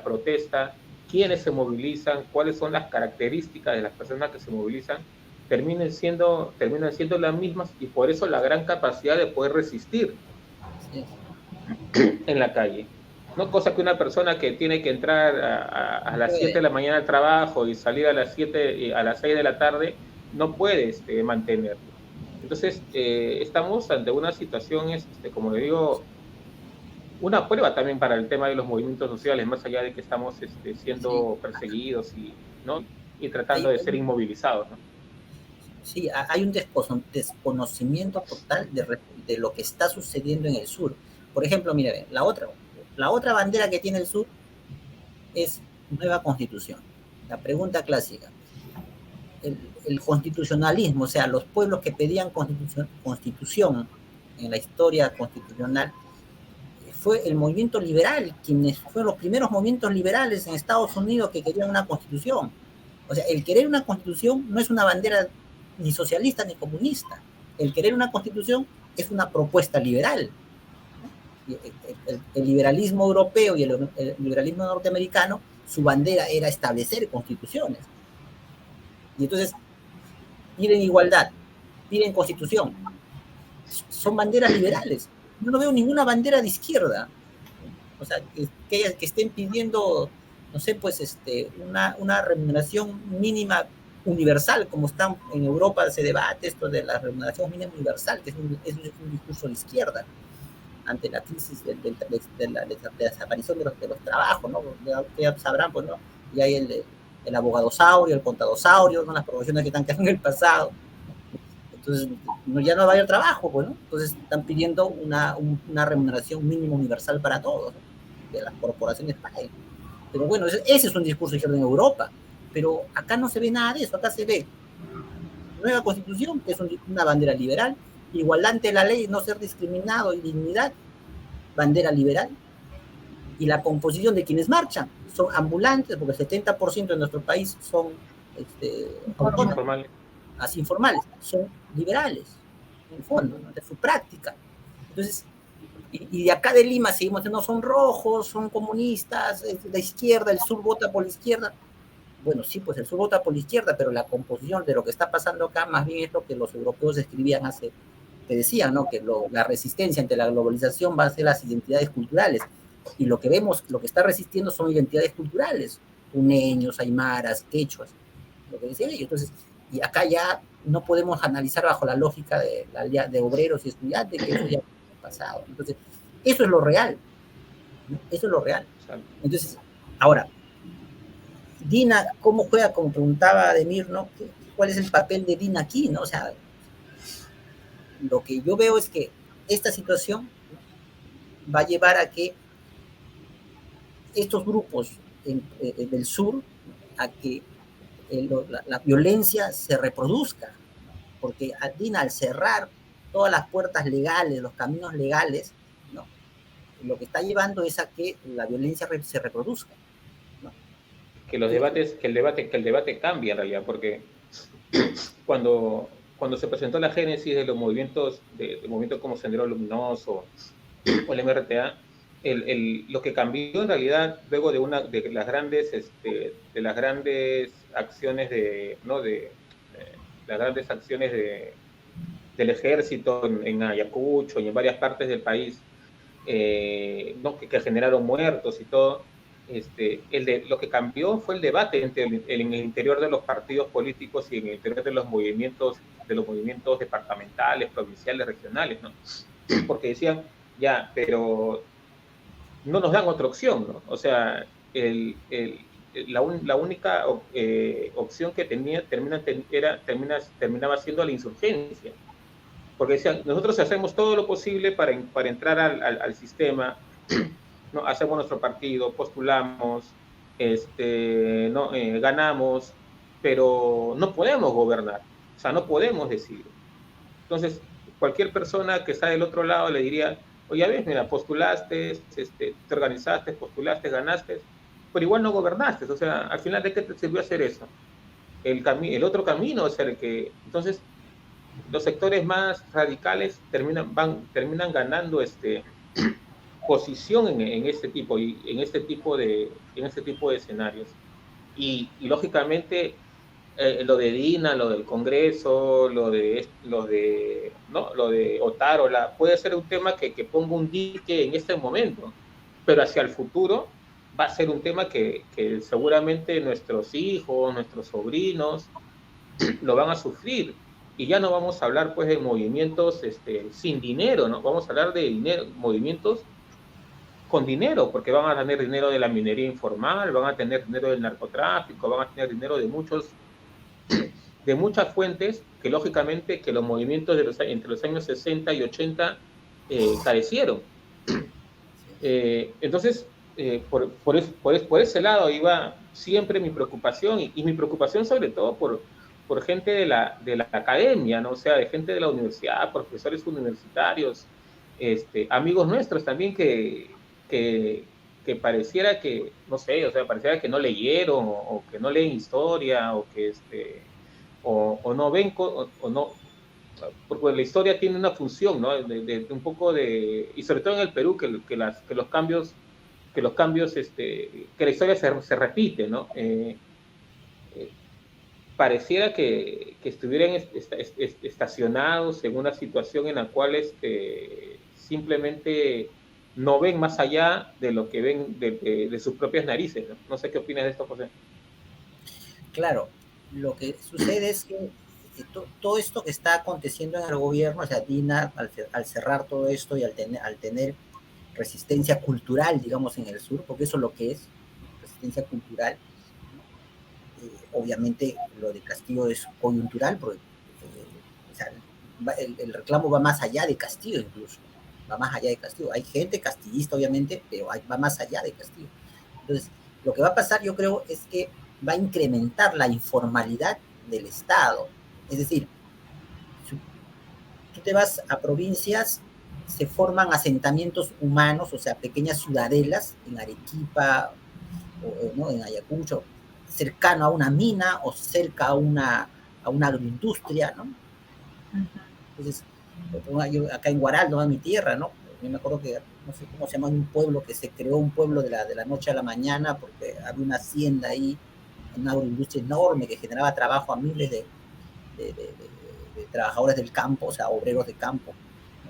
protesta, quiénes se movilizan, cuáles son las características de las personas que se movilizan, terminan siendo las mismas, y por eso la gran capacidad de poder resistir en la calle. No cosa que una persona que tiene que entrar a las 7 de la mañana al trabajo y salir a las 6 de la tarde, no puede mantenerlo. Entonces, estamos ante una situación, como le digo, una prueba también para el tema de los movimientos sociales, más allá de que estamos siendo perseguidos y tratando de ser inmovilizados, ¿no? Sí, hay un desconocimiento total de lo que está sucediendo en el sur. Por ejemplo, mire, la otra bandera que tiene el sur es nueva constitución. La pregunta clásica, el constitucionalismo, o sea, los pueblos que pedían constitución en la historia constitucional, fue el movimiento liberal, quienes fueron los primeros movimientos liberales en Estados Unidos que querían una constitución. O sea, el querer una constitución no es una bandera ni socialista ni comunista. El querer una constitución es una propuesta liberal. El liberalismo europeo y el liberalismo norteamericano, su bandera era establecer constituciones. Y entonces piden igualdad, piden constitución. Son banderas liberales. Yo no veo ninguna bandera de izquierda. O sea, que estén pidiendo, no sé, pues una remuneración mínima universal, como están en Europa, se debate esto de la remuneración mínima universal, que es un discurso de izquierda ante la crisis de la desaparición de los trabajos, ¿no? Ya sabrán, pues, ¿no? Y hay el abogadosaurio, el contadosaurio, ¿no? Las profesiones que están quedando en el pasado. Entonces, ya no va a haber trabajo, pues, ¿no? Entonces, están pidiendo una remuneración mínima universal para todos, ¿no? Que las corporaciones paguen. Pero bueno, ese es un discurso izquierdo en Europa, pero acá no se ve nada de eso, acá se ve nueva constitución, que es una bandera liberal, igualdad ante la ley, no ser discriminado y dignidad, bandera liberal, y la composición de quienes marchan son ambulantes, porque el 70% de nuestro país son autónomos, así informales, son liberales, en fondo, ¿no? De su práctica. Entonces, y de acá de Lima seguimos, no son rojos, son comunistas, la izquierda, el sur vota por la izquierda. Bueno, sí, pues el sur vota por la izquierda, pero la composición de lo que está pasando acá más bien es lo que los europeos escribían que decían, ¿no? Que la resistencia ante la globalización va a ser las identidades culturales. Y lo que vemos, lo que está resistiendo son identidades culturales, puneños, aymaras, quechuas, lo que decía ellos. Entonces, y acá ya no podemos analizar bajo la lógica de obreros y estudiantes, que eso ya ha pasado. Entonces, eso es lo real, ¿no? Eso es lo real. Entonces, ahora, Dina, ¿cómo juega? Como preguntaba Ademir, ¿no? ¿Cuál es el papel de Dina aquí, no? O sea, lo que yo veo es que esta situación va a llevar a que estos grupos del sur, a que la violencia se reproduzca, porque Dina, al cerrar todas las puertas legales, los caminos legales, ¿no? Lo que está llevando es a que la violencia se reproduzca, ¿no? Que el debate cambia en realidad, porque cuando se presentó la génesis de los movimientos, de movimientos como Sendero Luminoso o el MRTA, lo que cambió en realidad luego de las grandes acciones las grandes acciones del ejército en Ayacucho y en varias partes del país, ¿no? que generaron muertos y todo. Lo que cambió fue el debate en el interior de los partidos políticos y en el interior de los movimientos departamentales, provinciales, regionales, ¿no? Porque decían, ya, pero no nos dan otra opción, ¿no? O sea, la única opción que terminaba siendo la insurgencia. Porque decían, nosotros hacemos todo lo posible para entrar al sistema, ¿no? Hacemos nuestro partido, postulamos, ¿no? Ganamos, pero no podemos gobernar, o sea, no podemos decidir. Entonces, cualquier persona que está del otro lado le diría, oye, ves, mira, postulaste, te organizaste, postulaste, ganaste, pero igual no gobernaste. O sea, al final, ¿de qué te sirvió hacer eso? El otro camino es el que... Entonces, los sectores más radicales terminan ganando posición en este tipo de escenarios. Y lógicamente lo de Dina, lo del Congreso, lo de Otárola, puede ser un tema que ponga un dique en este momento, pero hacia el futuro va a ser un tema que seguramente nuestros hijos, nuestros sobrinos lo van a sufrir. Y ya no vamos a hablar pues de movimientos sin dinero, ¿no? Vamos a hablar de dinero, movimientos con dinero, porque van a tener dinero de la minería informal, van a tener dinero del narcotráfico, van a tener dinero de muchas fuentes que lógicamente que los movimientos entre los años 60 y 80 carecieron. Entonces, por ese lado iba siempre mi preocupación y mi preocupación sobre todo por gente de la academia, ¿no? O sea, de gente de la universidad, profesores universitarios, amigos nuestros también que pareciera que, no sé, o sea, pareciera que no leyeron o que no leen historia o que o no ven o no, porque la historia tiene una función, ¿no? De un poco y sobre todo en el Perú que los cambios que la historia se repite, ¿no? Pareciera que estuvieran estacionados en una situación en la cual simplemente no ven más allá de lo que ven de sus propias narices, ¿no? No sé qué opinas de esto, José. Claro, lo que sucede es que todo esto que está aconteciendo en el gobierno, o sea, Dina, al cerrar todo esto y al tener resistencia cultural, digamos, en el sur, porque eso es lo que es, resistencia cultural, obviamente lo de Castillo es coyuntural, porque o sea, el reclamo va más allá de Castillo incluso, va más allá de Castillo. Hay gente castillista, obviamente, pero va más allá de Castillo. Entonces, Lo que va a pasar, yo creo, es que va a incrementar la informalidad del Estado. Es decir, tú te vas a provincias, se forman asentamientos humanos, o sea, pequeñas ciudadelas en Arequipa, ¿no? En Ayacucho, cercano a una mina o cerca a una agroindustria, ¿no? Entonces, yo acá en Guaral, ¿no? En mi tierra, ¿no? Yo me acuerdo que, no sé cómo se llama, un pueblo que se creó, un pueblo de la noche a la mañana, porque había una hacienda ahí, una agroindustria enorme que generaba trabajo a miles de trabajadores del campo, o sea, obreros de campo.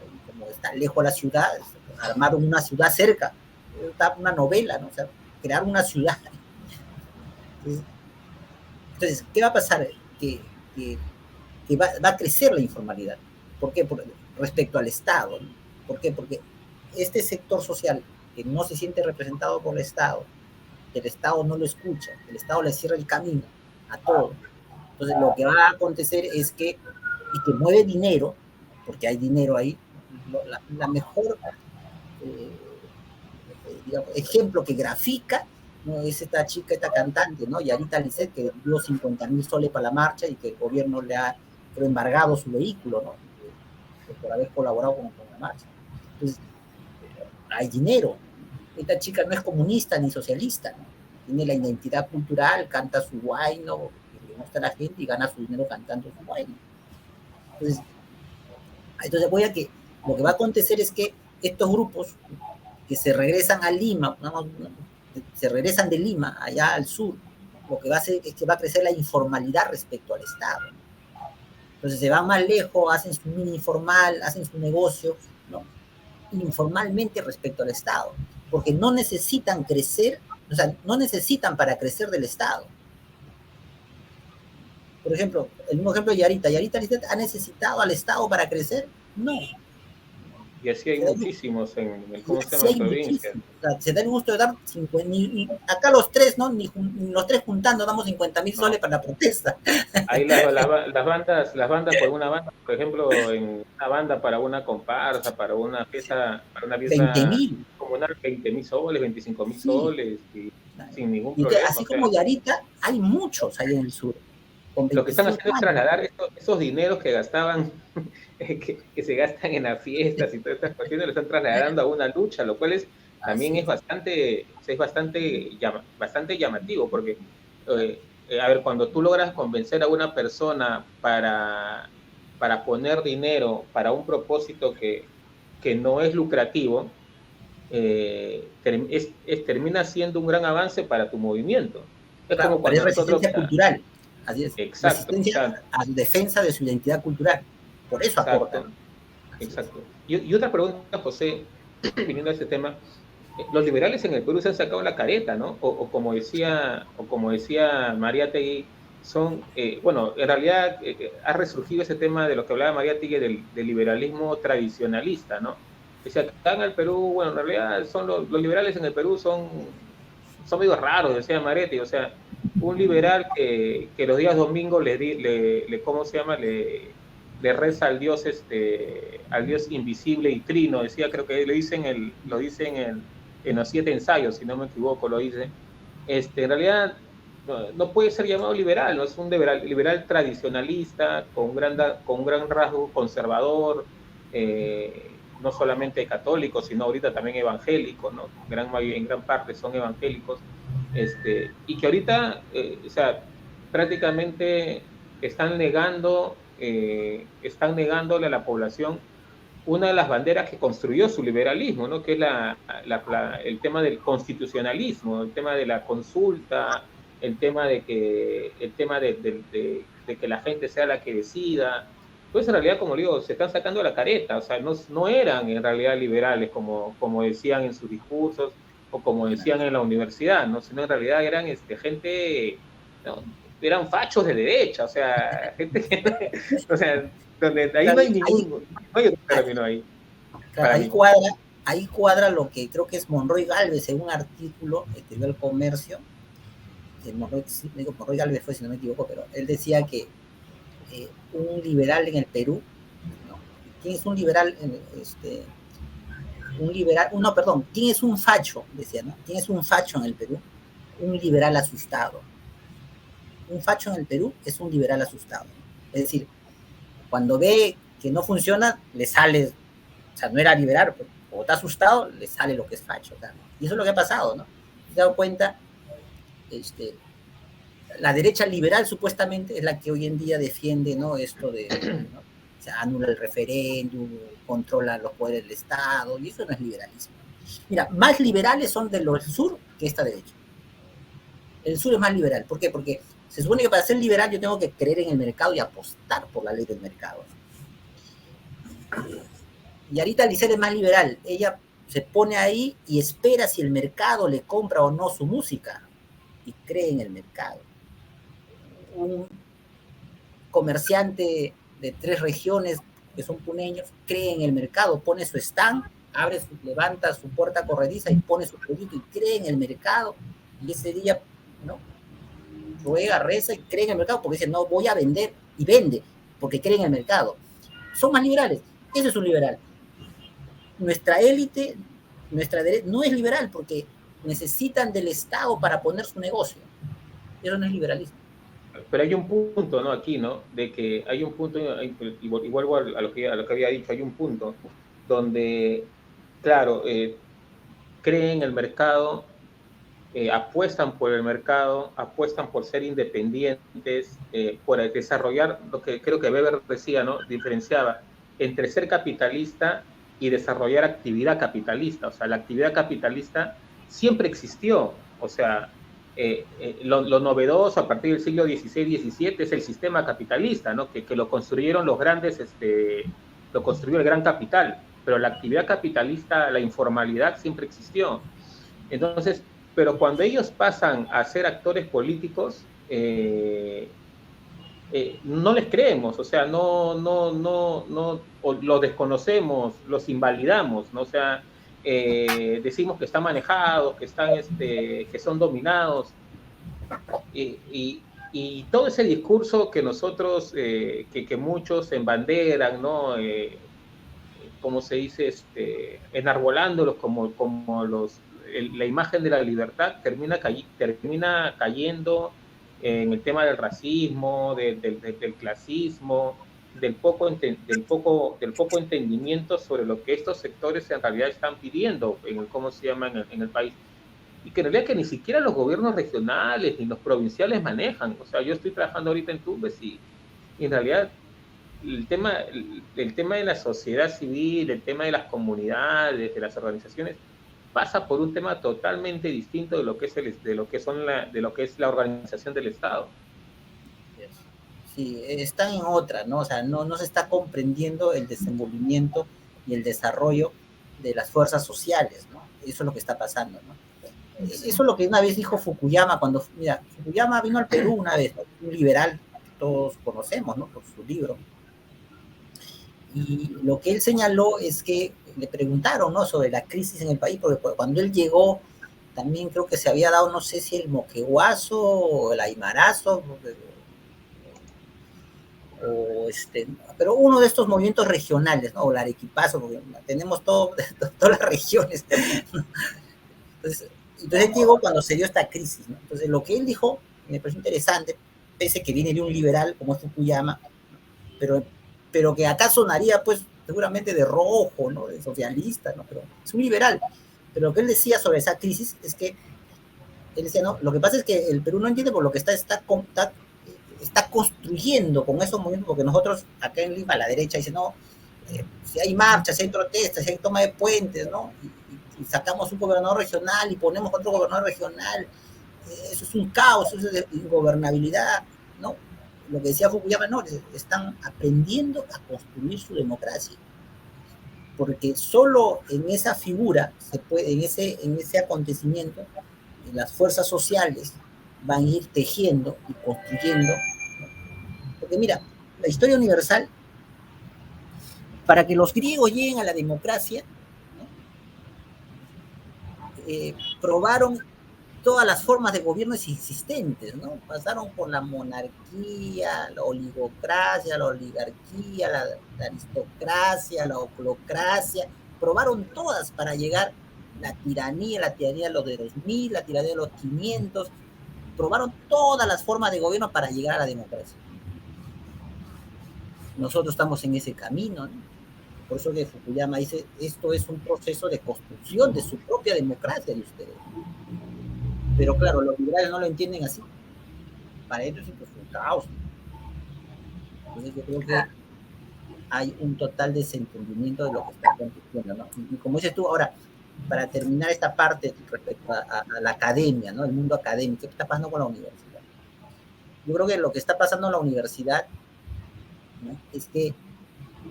Y como está lejos de la ciudad, armaron una ciudad cerca, una novela, ¿no? O sea, crear una ciudad. Entonces, ¿qué va a pasar? Que va a crecer la informalidad. ¿Por qué? Respecto al Estado, ¿no? ¿Por qué? Porque este sector social que no se siente representado por el Estado no lo escucha, el Estado le cierra el camino a todo. Entonces, lo que va a acontecer es que, y que mueve dinero, porque hay dinero ahí, la mejor digamos, ejemplo que grafica, ¿no? Es esta chica, esta cantante, ¿no? Yarita Lisset, que dio 50.000 soles para la marcha y que el gobierno le ha embargado su vehículo, ¿no? Por haber colaborado con la marcha. Entonces, hay dinero. Esta chica no es comunista ni socialista, ¿no? Tiene la identidad cultural, canta su guayno, le gusta a la gente y gana su dinero cantando su guayno. Entonces voy a que lo que va a acontecer es que estos grupos que se regresan a Lima, ¿no? Se regresan de Lima allá al sur, lo que va a hacer es que va a crecer la informalidad respecto al Estado. Entonces se van más lejos, hacen su mini informal, hacen su negocio, ¿no? Informalmente respecto al Estado, porque no necesitan crecer, o sea, no necesitan para crecer del Estado. Por ejemplo, el mismo ejemplo de Yarita. ¿Yarita ha necesitado al Estado para crecer? No. Y así hay muchísimos en el, ¿cómo se llama? Sí, provincia. O sea, se da el gusto de dar 50, acá los tres, ¿no? Ni los tres juntando damos 50.000 soles para la protesta. Ahí las bandas, por una banda, por ejemplo, en una banda para una comparsa, para una fiesta 20.000 comunal, 20.000 soles, 25.000 soles, y sin ningún y problema. así como Yarita, hay muchos ahí en el sur. Lo que están haciendo es trasladar esos dineros que gastaban, que se gastan en las fiestas y todas estas cuestiones, lo están trasladando a una lucha, lo cual también es bastante llamativo, porque, a ver, cuando tú logras convencer a una persona para poner dinero para un propósito que no es lucrativo, termina siendo un gran avance para tu movimiento. Es como cuando es resistencia cultural. Así es. Exacto. Resistencia a defensa de su identidad cultural. Por eso aportan. Exacto. Y otra pregunta, José, viniendo a este tema, los liberales en el Perú se han sacado la careta, ¿no? O como decía Mariátegui, son, bueno, en realidad ha resurgido ese tema de lo que hablaba Mariátegui del liberalismo tradicionalista, ¿no? Dice, acá en el Perú, bueno, en realidad son los liberales en el Perú son medio raros, decía Mariátegui, o sea, un liberal que los días domingos ¿cómo se llama? Le reza al Dios invisible y trino, decía, creo que lo dice en los 7 ensayos, si no me equivoco, lo dice. En realidad no puede ser llamado liberal, no es un liberal tradicionalista, con un gran rasgo conservador, no solamente católico, sino ahorita también evangélico, ¿no? En gran parte son evangélicos, y que ahorita, o sea, prácticamente están negándole a la población una de las banderas que construyó su liberalismo, ¿no? Que es el tema del constitucionalismo, el tema de la consulta, el tema de que la gente sea la que decida. Pues en realidad, como digo, se están sacando la careta, o sea, no eran en realidad liberales como decían en sus discursos o como decían en la universidad, ¿no? Sino en realidad eran gente, ¿no? Eran fachos de derecha, o sea, gente que, o sea, donde ahí no hay ningún término ahí. Ahí cuadra lo que creo que es Monroy Galvez en un artículo que escribió El Comercio. Monroy Galvez fue, si no me equivoco, pero él decía que un liberal en el Perú, ¿no? ¿Quién es un liberal? ¿Quién es un facho? Decía, ¿no? ¿Quién es un facho en el Perú? un liberal asustado. Un facho en el Perú es un liberal asustado. Es decir, cuando ve que no funciona, le sale, o sea, no era liberal, pero como está asustado, le sale lo que es facho. O sea, y eso es lo que ha pasado, ¿no? Se ha dado cuenta, la derecha liberal supuestamente es la que hoy en día defiende, ¿no? Esto de, ¿no? O sea, anula el referéndum, controla los poderes del Estado, y eso no es liberalismo. Mira, más liberales son de los del sur que esta derecha. El sur es más liberal. ¿Por qué? Porque se supone que para ser liberal yo tengo que creer en el mercado y apostar por la ley del mercado. Y ahorita Lizel es más liberal. Ella se pone ahí y espera si el mercado le compra o no su música. Y cree en el mercado. Un comerciante de 3 regiones que son puneños cree en el mercado, pone su stand, levanta su puerta corrediza y pone su producto y cree en el mercado. Y ese día, ¿no? Ruega, reza y cree en el mercado porque dice, no, voy a vender, y vende, porque cree en el mercado. Son más liberales. Eso es un liberal. Nuestra élite, nuestra derecha, no es liberal porque necesitan del Estado para poner su negocio. Eso no es liberalismo. Pero hay un punto, ¿no? Aquí, ¿no? De que hay un punto, y vuelvo a lo que había dicho, hay un punto donde, claro, creen en el mercado, apuestan por el mercado, apuestan por ser independientes, por desarrollar lo que creo que Weber decía, ¿no? Diferenciaba entre ser capitalista y desarrollar actividad capitalista. O sea, la actividad capitalista siempre existió. O sea, lo novedoso a partir del siglo XVI-XVII es el sistema capitalista, ¿no? Que lo construyeron los grandes, lo construyó el gran capital, pero la actividad capitalista, la informalidad siempre existió. Entonces, pero cuando ellos pasan a ser actores políticos, no les creemos, o sea, no, los desconocemos, los invalidamos, ¿no? O sea, decimos que están manejados, que están, que son dominados, y todo ese discurso que nosotros, que muchos embanderan, ¿no? Como se dice, enarbolándolos como la imagen de la libertad, termina cayendo en el tema del racismo, del clasismo, del poco entendimiento sobre lo que estos sectores en realidad están pidiendo ¿cómo se llama? En el país. Y que en realidad que ni siquiera los gobiernos regionales ni los provinciales manejan. O sea, yo estoy trabajando ahorita en Tumbes y en realidad el tema de la sociedad civil, el tema de las comunidades, de las organizaciones, pasa por un tema totalmente distinto de lo que es la organización del Estado. Sí, están en otra, ¿no? O sea, no se está comprendiendo el desenvolvimiento y el desarrollo de las fuerzas sociales, ¿no? Eso es lo que está pasando, ¿no? Eso es lo que una vez dijo Fukuyama mira, Fukuyama vino al Perú una vez, ¿no? Un liberal que todos conocemos, ¿no? Por su libro. Y lo que él señaló es que le preguntaron, ¿no? Sobre la crisis en el país, porque cuando él llegó, también creo que se había dado, no sé si el moqueguazo o el aymarazo, pero uno de estos movimientos regionales, ¿no? O el arequipazo, porque tenemos todas las regiones. Entonces él llegó cuando se dio esta crisis, ¿no? Entonces lo que él dijo me pareció interesante, pese que viene de un liberal como es Fukuyama, pero que acá sonaría pues seguramente de rojo, ¿no? De socialista, ¿no? Pero es un liberal. Pero lo que él decía sobre esa crisis es que él decía, no, lo que pasa es que el Perú no entiende por lo que está construyendo con esos movimientos, porque nosotros acá en Lima, a la derecha, dice, no, si hay marchas, si hay protestas, si hay toma de puentes, ¿no? Y sacamos un gobernador regional y ponemos otro gobernador regional, eso es un caos, eso es de ingobernabilidad, ¿no? Lo que decía Fukuyama, no, están aprendiendo a construir su democracia, porque solo en esa figura, en ese acontecimiento, las fuerzas sociales van a ir tejiendo y construyendo, ¿no? Porque mira, la historia universal, para que los griegos lleguen a la democracia, ¿no? Probaron todas las formas de gobierno existentes, ¿no? Pasaron por la monarquía, la oligocracia, la oligarquía, la aristocracia, la oclocracia, probaron todas para llegar la tiranía de los de 2000, la tiranía de los 500, probaron todas las formas de gobierno para llegar a la democracia. Nosotros estamos en ese camino, ¿no? Por eso que Fukuyama dice, esto es un proceso de construcción de su propia democracia de ustedes. Pero claro, los liberales no lo entienden así. Para ellos es un caos. Entonces yo creo que hay un total desentendimiento de lo que está aconteciendo, ¿no? Y como dices tú, ahora, para terminar esta parte respecto a la academia, ¿no? El mundo académico, ¿qué está pasando con la universidad? Yo creo que lo que está pasando en la universidad, ¿no? Es que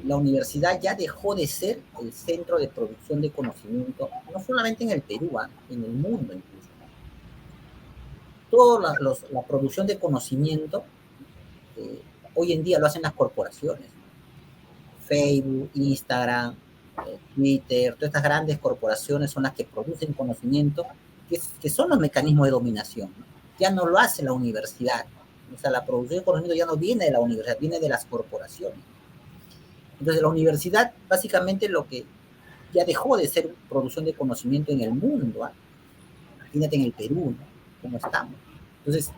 la universidad ya dejó de ser el centro de producción de conocimiento, no solamente en el Perú, en el mundo incluso. Toda la producción de conocimiento hoy en día lo hacen las corporaciones. Facebook, Instagram, Twitter, todas estas grandes corporaciones son las que producen conocimiento, que son los mecanismos de dominación, ¿no? Ya no lo hace la universidad. O sea, la producción de conocimiento ya no viene de la universidad, viene de las corporaciones. Entonces, la universidad, básicamente, lo que ya dejó de ser producción de conocimiento en el mundo, ¿eh? Imagínate en el Perú, ¿no? ¿Cómo estamos? Entonces,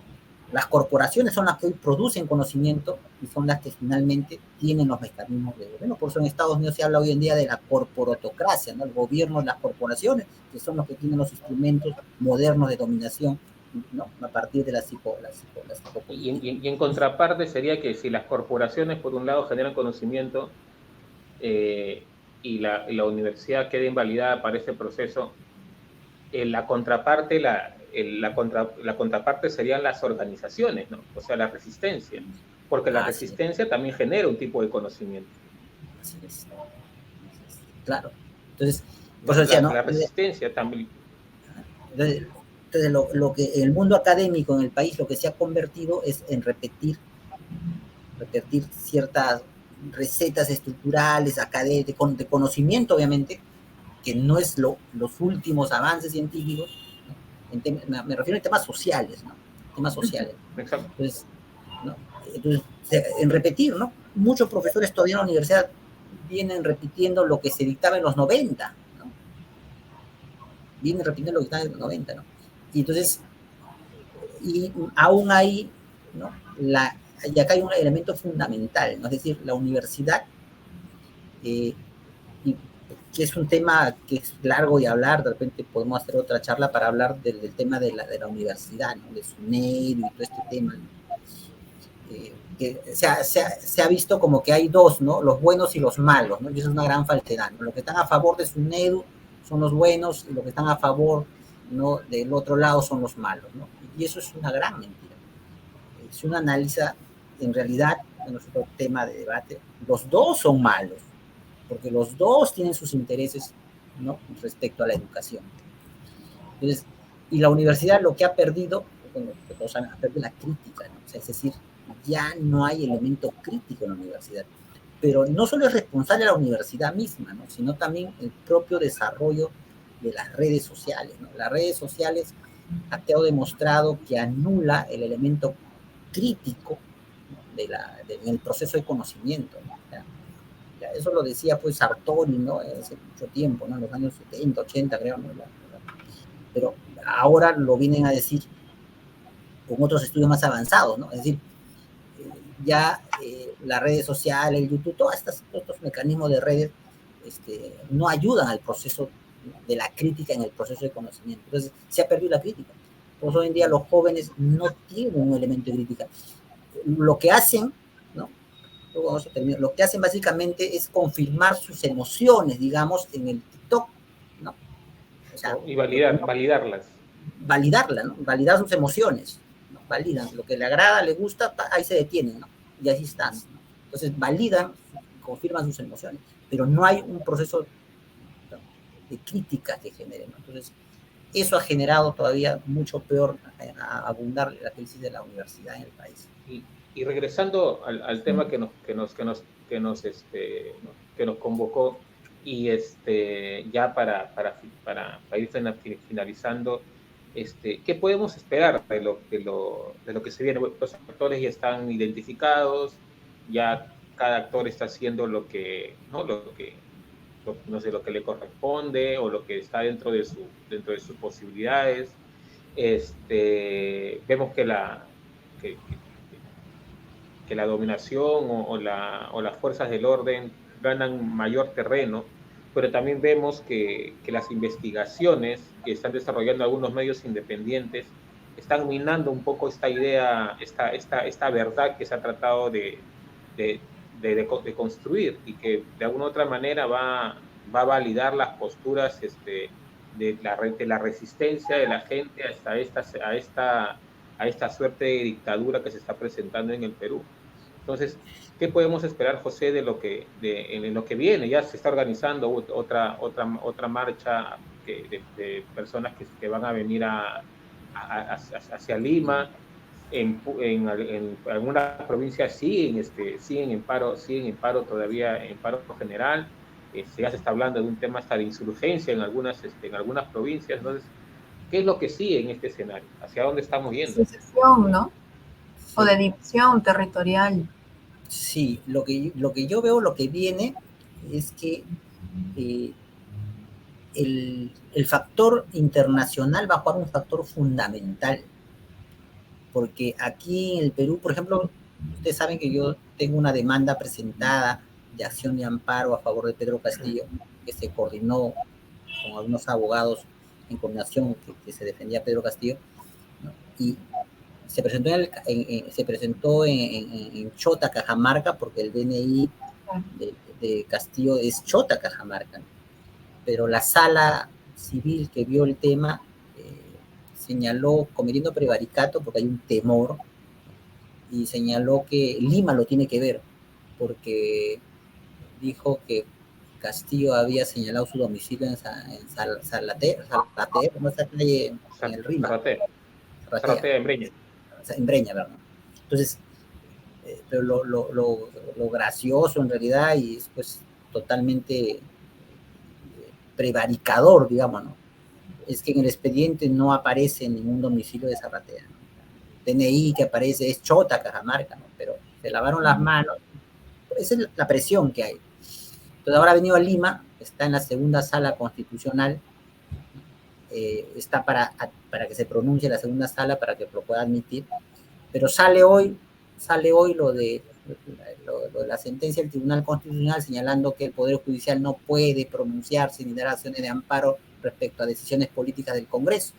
las corporaciones son las que hoy producen conocimiento y son las que finalmente tienen los mecanismos de gobierno. Por eso en Estados Unidos se habla hoy en día de la corporotocracia, ¿no? El gobierno de las corporaciones, que son los que tienen los instrumentos modernos de dominación, ¿no? A partir de la psicopolítica. Y en contraparte sería que si las corporaciones, por un lado, generan conocimiento y la universidad queda invalidada para ese proceso, la contraparte, la contraparte serían las organizaciones, ¿no? O sea, la resistencia, porque la resistencia también genera un tipo de conocimiento. Así es. Claro. Entonces, pues decía, ¿no? La resistencia también. Entonces lo que el mundo académico en el país lo que se ha convertido es en repetir ciertas recetas estructurales, de conocimiento, obviamente, que no es los últimos avances científicos, ¿no? Me refiero a temas sociales, ¿no? Temas sociales. Exacto. Entonces, ¿no? Entonces, en repetir, ¿no? Muchos profesores todavía en la universidad vienen repitiendo lo que se dictaba en los 90, ¿no? Vienen repitiendo lo que estaba en los 90, ¿no? Y entonces, y aún hay, ¿no? Y acá hay un elemento fundamental, ¿no? Es decir, la universidad, que es un tema que es largo de hablar, de repente podemos hacer otra charla para hablar del tema de la universidad, ¿no? De SUNEDU y todo este tema, ¿no? Que se ha visto como que hay dos, ¿no? Los buenos y los malos, ¿no? Y eso es una gran falsedad, ¿no? Los que están a favor de SUNEDU son los buenos y los que están a favor, ¿no? Del otro lado son los malos, ¿no? Y eso es una gran mentira. Si uno analiza, en realidad, en nuestro tema de debate, los dos son malos, porque los dos tienen sus intereses, ¿no? Respecto a la educación. Entonces, y la universidad lo que ha perdido, bueno, ha perdido la crítica, ¿no? O sea, es decir, ya no hay elemento crítico en la universidad. Pero no solo es responsable la universidad misma, ¿no? Sino también el propio desarrollo de las redes sociales, ¿no? Las redes sociales ha quedado demostrado que anula el elemento crítico, ¿no? en el proceso de conocimiento, ¿no? Ya eso lo decía pues Sartori, ¿no? Hace mucho tiempo, ¿no? En los años 70, 80 creo, ¿no? Pero ahora lo vienen a decir con otros estudios más avanzados, ¿no? Es decir, ya las redes sociales, el YouTube, todos estos mecanismos de redes no ayudan al proceso de la crítica en el proceso de conocimiento. Entonces, se ha perdido la crítica. Pues hoy en día los jóvenes no tienen un elemento de crítica. Lo que hacen, ¿no? Luego vamos a terminar. Lo que hacen básicamente es confirmar sus emociones, digamos, en el TikTok, ¿no? O sea, y validarlas. Validarla, ¿no? Validar sus emociones, ¿no? Validan lo que le agrada, le gusta, ahí se detienen, ¿no? Y así están, ¿no? Entonces validan, confirman sus emociones, pero no hay un proceso, ¿no? De crítica que genere, ¿no? Entonces, eso ha generado todavía mucho peor a abundar la crisis de la universidad en el país. Y regresando al tema que nos convocó, y ya para ir finalizando, ¿qué podemos esperar de lo que se viene? Los actores ya están identificados, ya cada actor está haciendo lo que no sé, lo que le corresponde o lo que está dentro de sus posibilidades. Vemos que que, que la dominación o las fuerzas del orden ganan mayor terreno, pero también vemos que las investigaciones que están desarrollando algunos medios independientes están minando un poco esta idea, esta verdad que se ha tratado de construir y que de alguna u otra manera va a validar las posturas de la resistencia de la gente a esta suerte de dictadura que se está presentando en el Perú. Entonces, ¿qué podemos esperar, José, en lo que viene? Ya se está organizando otra marcha de personas que van a venir hacia Lima. En algunas provincias siguen en paro todavía, en paro general. Ya se está hablando de un tema hasta de insurgencia en algunas provincias. Entonces, ¿qué es lo que sigue en este escenario? ¿Hacia dónde estamos yendo? Secesión, ¿no? Sí. O de división territorial. Sí, lo que yo veo, lo que viene es que el factor internacional va a jugar un factor fundamental, porque aquí en el Perú, por ejemplo, ustedes saben que yo tengo una demanda presentada de acción de amparo a favor de Pedro Castillo, que se coordinó con algunos abogados en coordinación que se defendía a Pedro Castillo, ¿no? Y se presentó en Chota, Cajamarca, porque el DNI de Castillo es Chota, Cajamarca, ¿no? Pero la sala civil que vio el tema señaló cometiendo prevaricato porque hay un temor, y señaló que Lima lo tiene que ver porque dijo que Castillo había señalado su domicilio en Salater, ¿no? Esa calle en el Rima. Zarratea, en Breña. En Breña, ¿verdad? Entonces, pero lo gracioso en realidad, y es pues totalmente prevaricador, digamos, ¿no? Es que en el expediente no aparece ningún domicilio de Zarratea, ¿no? DNI que aparece es Chota, Cajamarca, ¿no? Pero se lavaron las manos. Esa es la presión que hay. Entonces ahora ha venido a Lima, está en la segunda sala constitucional, está para que se pronuncie la segunda sala para que lo pueda admitir, pero sale hoy lo de la sentencia del Tribunal Constitucional señalando que el Poder Judicial no puede pronunciarse ni dar acciones de amparo respecto a decisiones políticas del Congreso.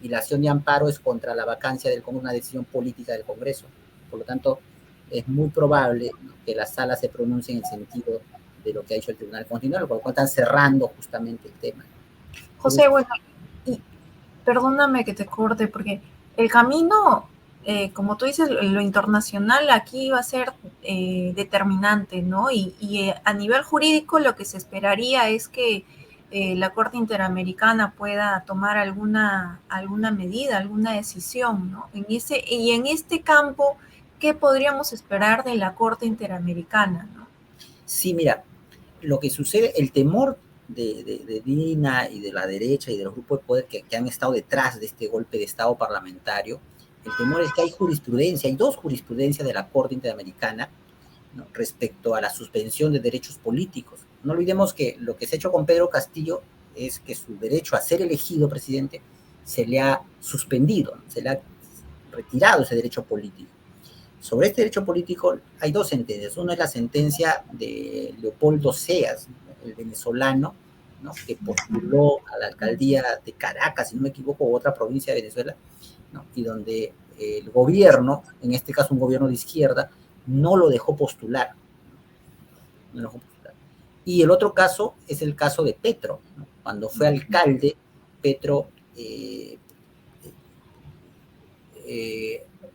Y la acción de amparo es contra la vacancia de una decisión política del Congreso. Por lo tanto, es muy probable, ¿no?, que la sala se pronuncie en el sentido de lo que ha dicho el Tribunal Constitucional, por lo cual están cerrando justamente el tema. José, bueno, y perdóname que te corte, porque el camino, como tú dices, lo internacional aquí va a ser determinante, ¿no? Y a nivel jurídico lo que se esperaría es que la Corte Interamericana pueda tomar alguna medida, alguna decisión, ¿no? Y en este campo, ¿qué podríamos esperar de la Corte Interamericana, ¿no? Sí, mira, lo que sucede, el temor de Dina y de la derecha y de los grupos de poder que han estado detrás de este golpe de Estado parlamentario, el temor es que hay dos jurisprudencias de la Corte Interamericana, ¿no?, respecto a la suspensión de derechos políticos. No olvidemos que lo que se ha hecho con Pedro Castillo es que su derecho a ser elegido presidente se le ha suspendido, ¿no?, se le ha retirado ese derecho político. Sobre este derecho político hay dos sentencias. Una es la sentencia de Leopoldo Seas, el venezolano, ¿no?, que postuló a la alcaldía de Caracas, si no me equivoco, u otra provincia de Venezuela, ¿no?, y donde el gobierno, en este caso un gobierno de izquierda, no lo dejó postular. No lo dejó postular. Y el otro caso es el caso de Petro, ¿no? Cuando fue alcalde, Petro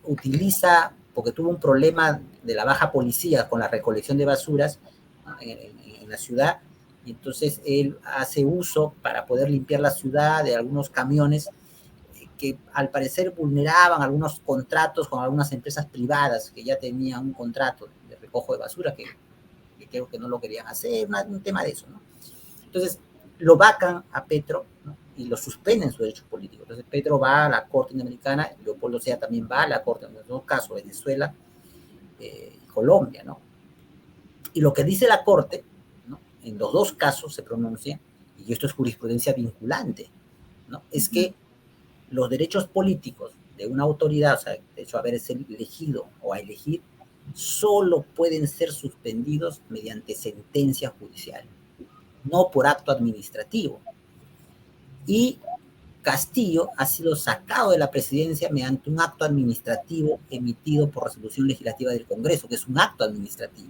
utiliza, porque tuvo un problema de la baja policía con la recolección de basuras, ¿no?, en la ciudad, y entonces él hace uso para poder limpiar la ciudad de algunos camiones que al parecer vulneraban algunos contratos con algunas empresas privadas que ya tenían un contrato de recojo de basura que creo que no lo querían hacer, un tema de eso, ¿no? Entonces lo vacan a Petro, ¿no?, y lo suspenden su derecho político. Entonces Petro va a la Corte Interamericana, Leopoldo Sea también va a la Corte, en dos casos, Venezuela y Colombia, ¿no? Y lo que dice la Corte, ¿no?, en los dos casos se pronuncia, y esto es jurisprudencia vinculante, ¿no? Es que los derechos políticos de una autoridad, o sea, de hecho, haber sido elegido o a elegir, solo pueden ser suspendidos mediante sentencia judicial, no por acto administrativo. Y Castillo ha sido sacado de la presidencia mediante un acto administrativo emitido por resolución legislativa del Congreso, que es un acto administrativo,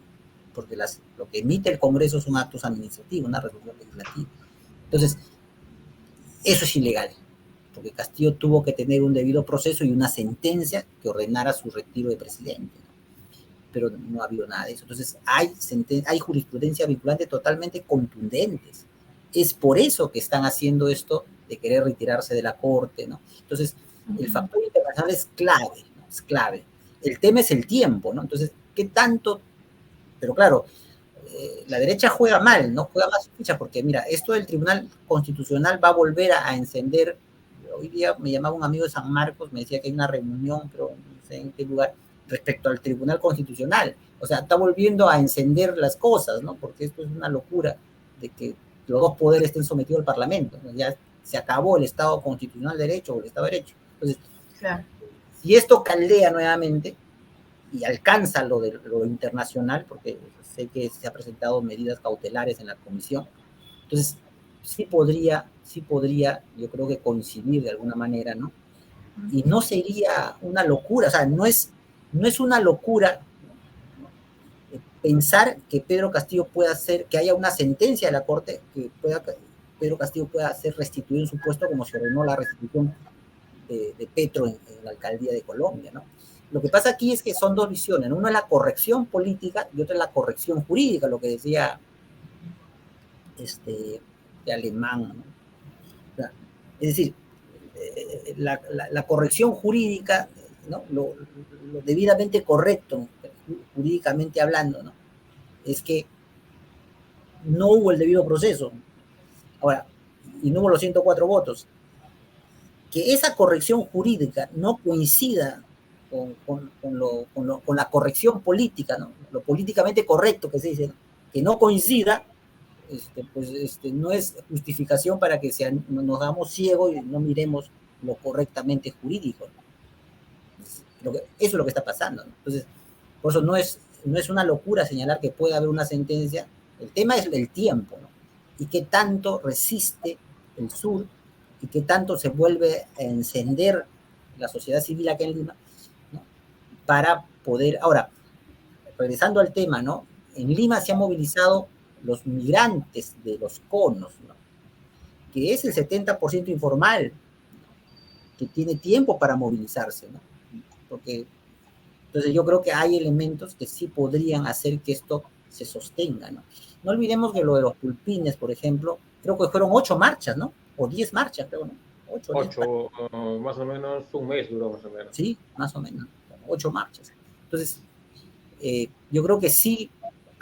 porque lo que emite el Congreso son actos administrativos, una resolución legislativa. Entonces, eso es ilegal, porque Castillo tuvo que tener un debido proceso y una sentencia que ordenara su retiro de presidente, ¿no? Pero no ha habido nada de eso. Entonces, hay jurisprudencia vinculante totalmente contundentes. Es por eso que están haciendo esto de querer retirarse de la Corte, ¿no? Entonces, el factor internacional es clave, ¿no? Es clave. El tema es el tiempo, ¿no? Entonces, ¿qué tanto? Pero claro, la derecha juega mal, ¿no? Juega más ficha, porque mira, esto del Tribunal Constitucional va a volver a encender. Hoy día me llamaba un amigo de San Marcos, me decía que hay una reunión, pero no sé en qué lugar, respecto al Tribunal Constitucional. O sea, está volviendo a encender las cosas, ¿no? Porque esto es una locura de que los dos poderes estén sometidos al Parlamento, ¿no? Ya se acabó el Estado constitucional de derecho o el Estado de derecho. Entonces, claro, si esto caldea nuevamente y alcanza lo internacional, porque sé que se han presentado medidas cautelares en la comisión, entonces sí podría, yo creo que coincidir de alguna manera, ¿no? Y no sería una locura, o sea, no es una locura pensar que Pedro Castillo pueda hacer, que haya una sentencia de la Corte que Pedro Castillo pueda ser restituido en su puesto como se ordenó la restitución de Petro en la alcaldía de Colombia, ¿no? Lo que pasa aquí es que son dos visiones, ¿no? Una es la corrección política y otra es la corrección jurídica, lo que decía de Alemán, ¿no? O sea, es decir, la corrección jurídica, ¿no? Lo debidamente correcto, jurídicamente hablando, ¿no? Es que no hubo el debido proceso. Ahora, y no hubo los 104 votos. Que esa corrección jurídica no coincida con la corrección política, ¿no? Lo políticamente correcto que se dice, ¿no? Que no coincida, no es justificación para que nos hagamos ciegos y no miremos lo correctamente jurídico, ¿no? Eso es lo que está pasando, ¿no? Entonces, por eso no es una locura señalar que puede haber una sentencia. El tema es el tiempo, ¿no? Y qué tanto resiste el sur y qué tanto se vuelve a encender la sociedad civil acá en Lima, ¿no? Para poder. Ahora, regresando al tema, ¿no? En Lima se han movilizado los migrantes de los conos, ¿no? Que es el 70% informal, ¿no? Que tiene tiempo para movilizarse, ¿no? Porque entonces yo creo que hay elementos que sí podrían hacer que esto se sostenga, ¿no? No olvidemos que lo de los pulpines, por ejemplo, creo que fueron 8 marchas, ¿no? O 10 marchas, creo, ¿no? 8 más o menos, un mes duró más o menos. Sí, más o menos, 8 marchas. Entonces, yo creo que sí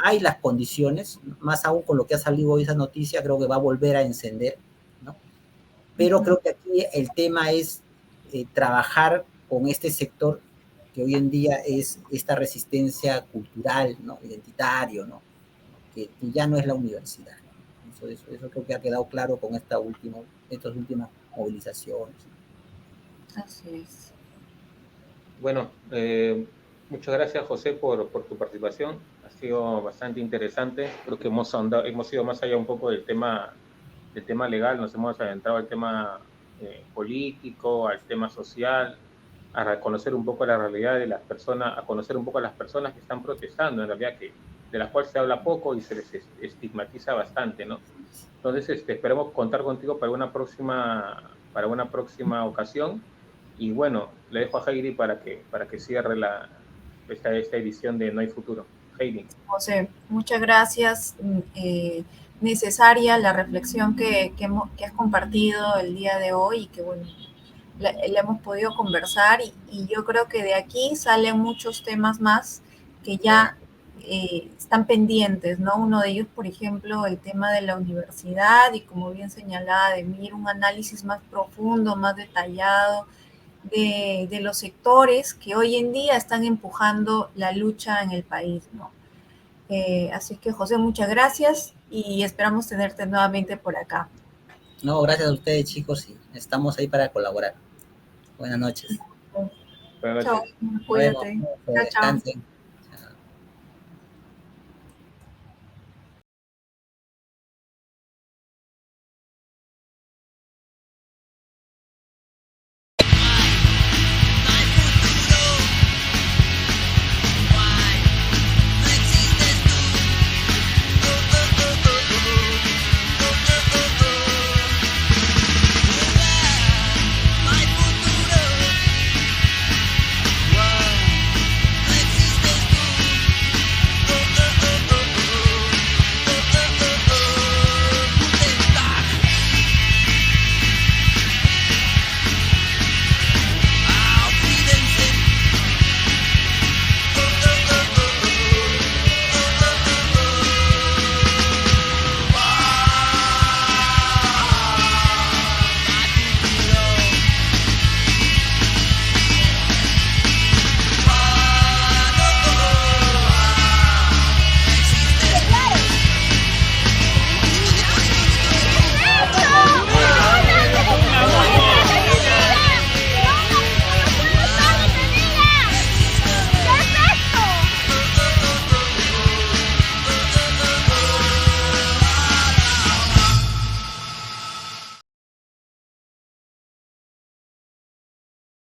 hay las condiciones, más aún con lo que ha salido hoy esa noticia, creo que va a volver a encender, ¿no? Pero creo que aquí el tema es trabajar con este sector que hoy en día es esta resistencia cultural, ¿no? Identitario, ¿no? Que ya no es la universidad, ¿no? Eso creo que ha quedado claro con estas últimas movilizaciones. Así es. Bueno, muchas gracias, José, por tu participación. Ha sido bastante interesante. Creo que hemos ido más allá un poco del tema legal, nos hemos adentrado al tema político, al tema social, a conocer un poco la realidad de las personas, a conocer un poco a las personas que están protestando, en realidad, de las cuales se habla poco y se les estigmatiza bastante, ¿no? Entonces, esperemos contar contigo para una próxima ocasión. Y bueno, le dejo a Heidi para que cierre esta edición de No hay Futuro. Heidi. José, muchas gracias. Necesaria la reflexión que has compartido el día de hoy y que, bueno, la hemos podido conversar y yo creo que de aquí salen muchos temas más que ya están pendientes, ¿no? Uno de ellos, por ejemplo, el tema de la universidad y, como bien señalaba Demir, un análisis más profundo, más detallado de los sectores que hoy en día están empujando la lucha en el país, ¿no? Así que, José, muchas gracias y esperamos tenerte nuevamente por acá. No, gracias a ustedes, chicos, y estamos ahí para colaborar. Buenas noches. Buenas Chao, noches. Nos vemos. cuídate. Chao, chao. Descansen.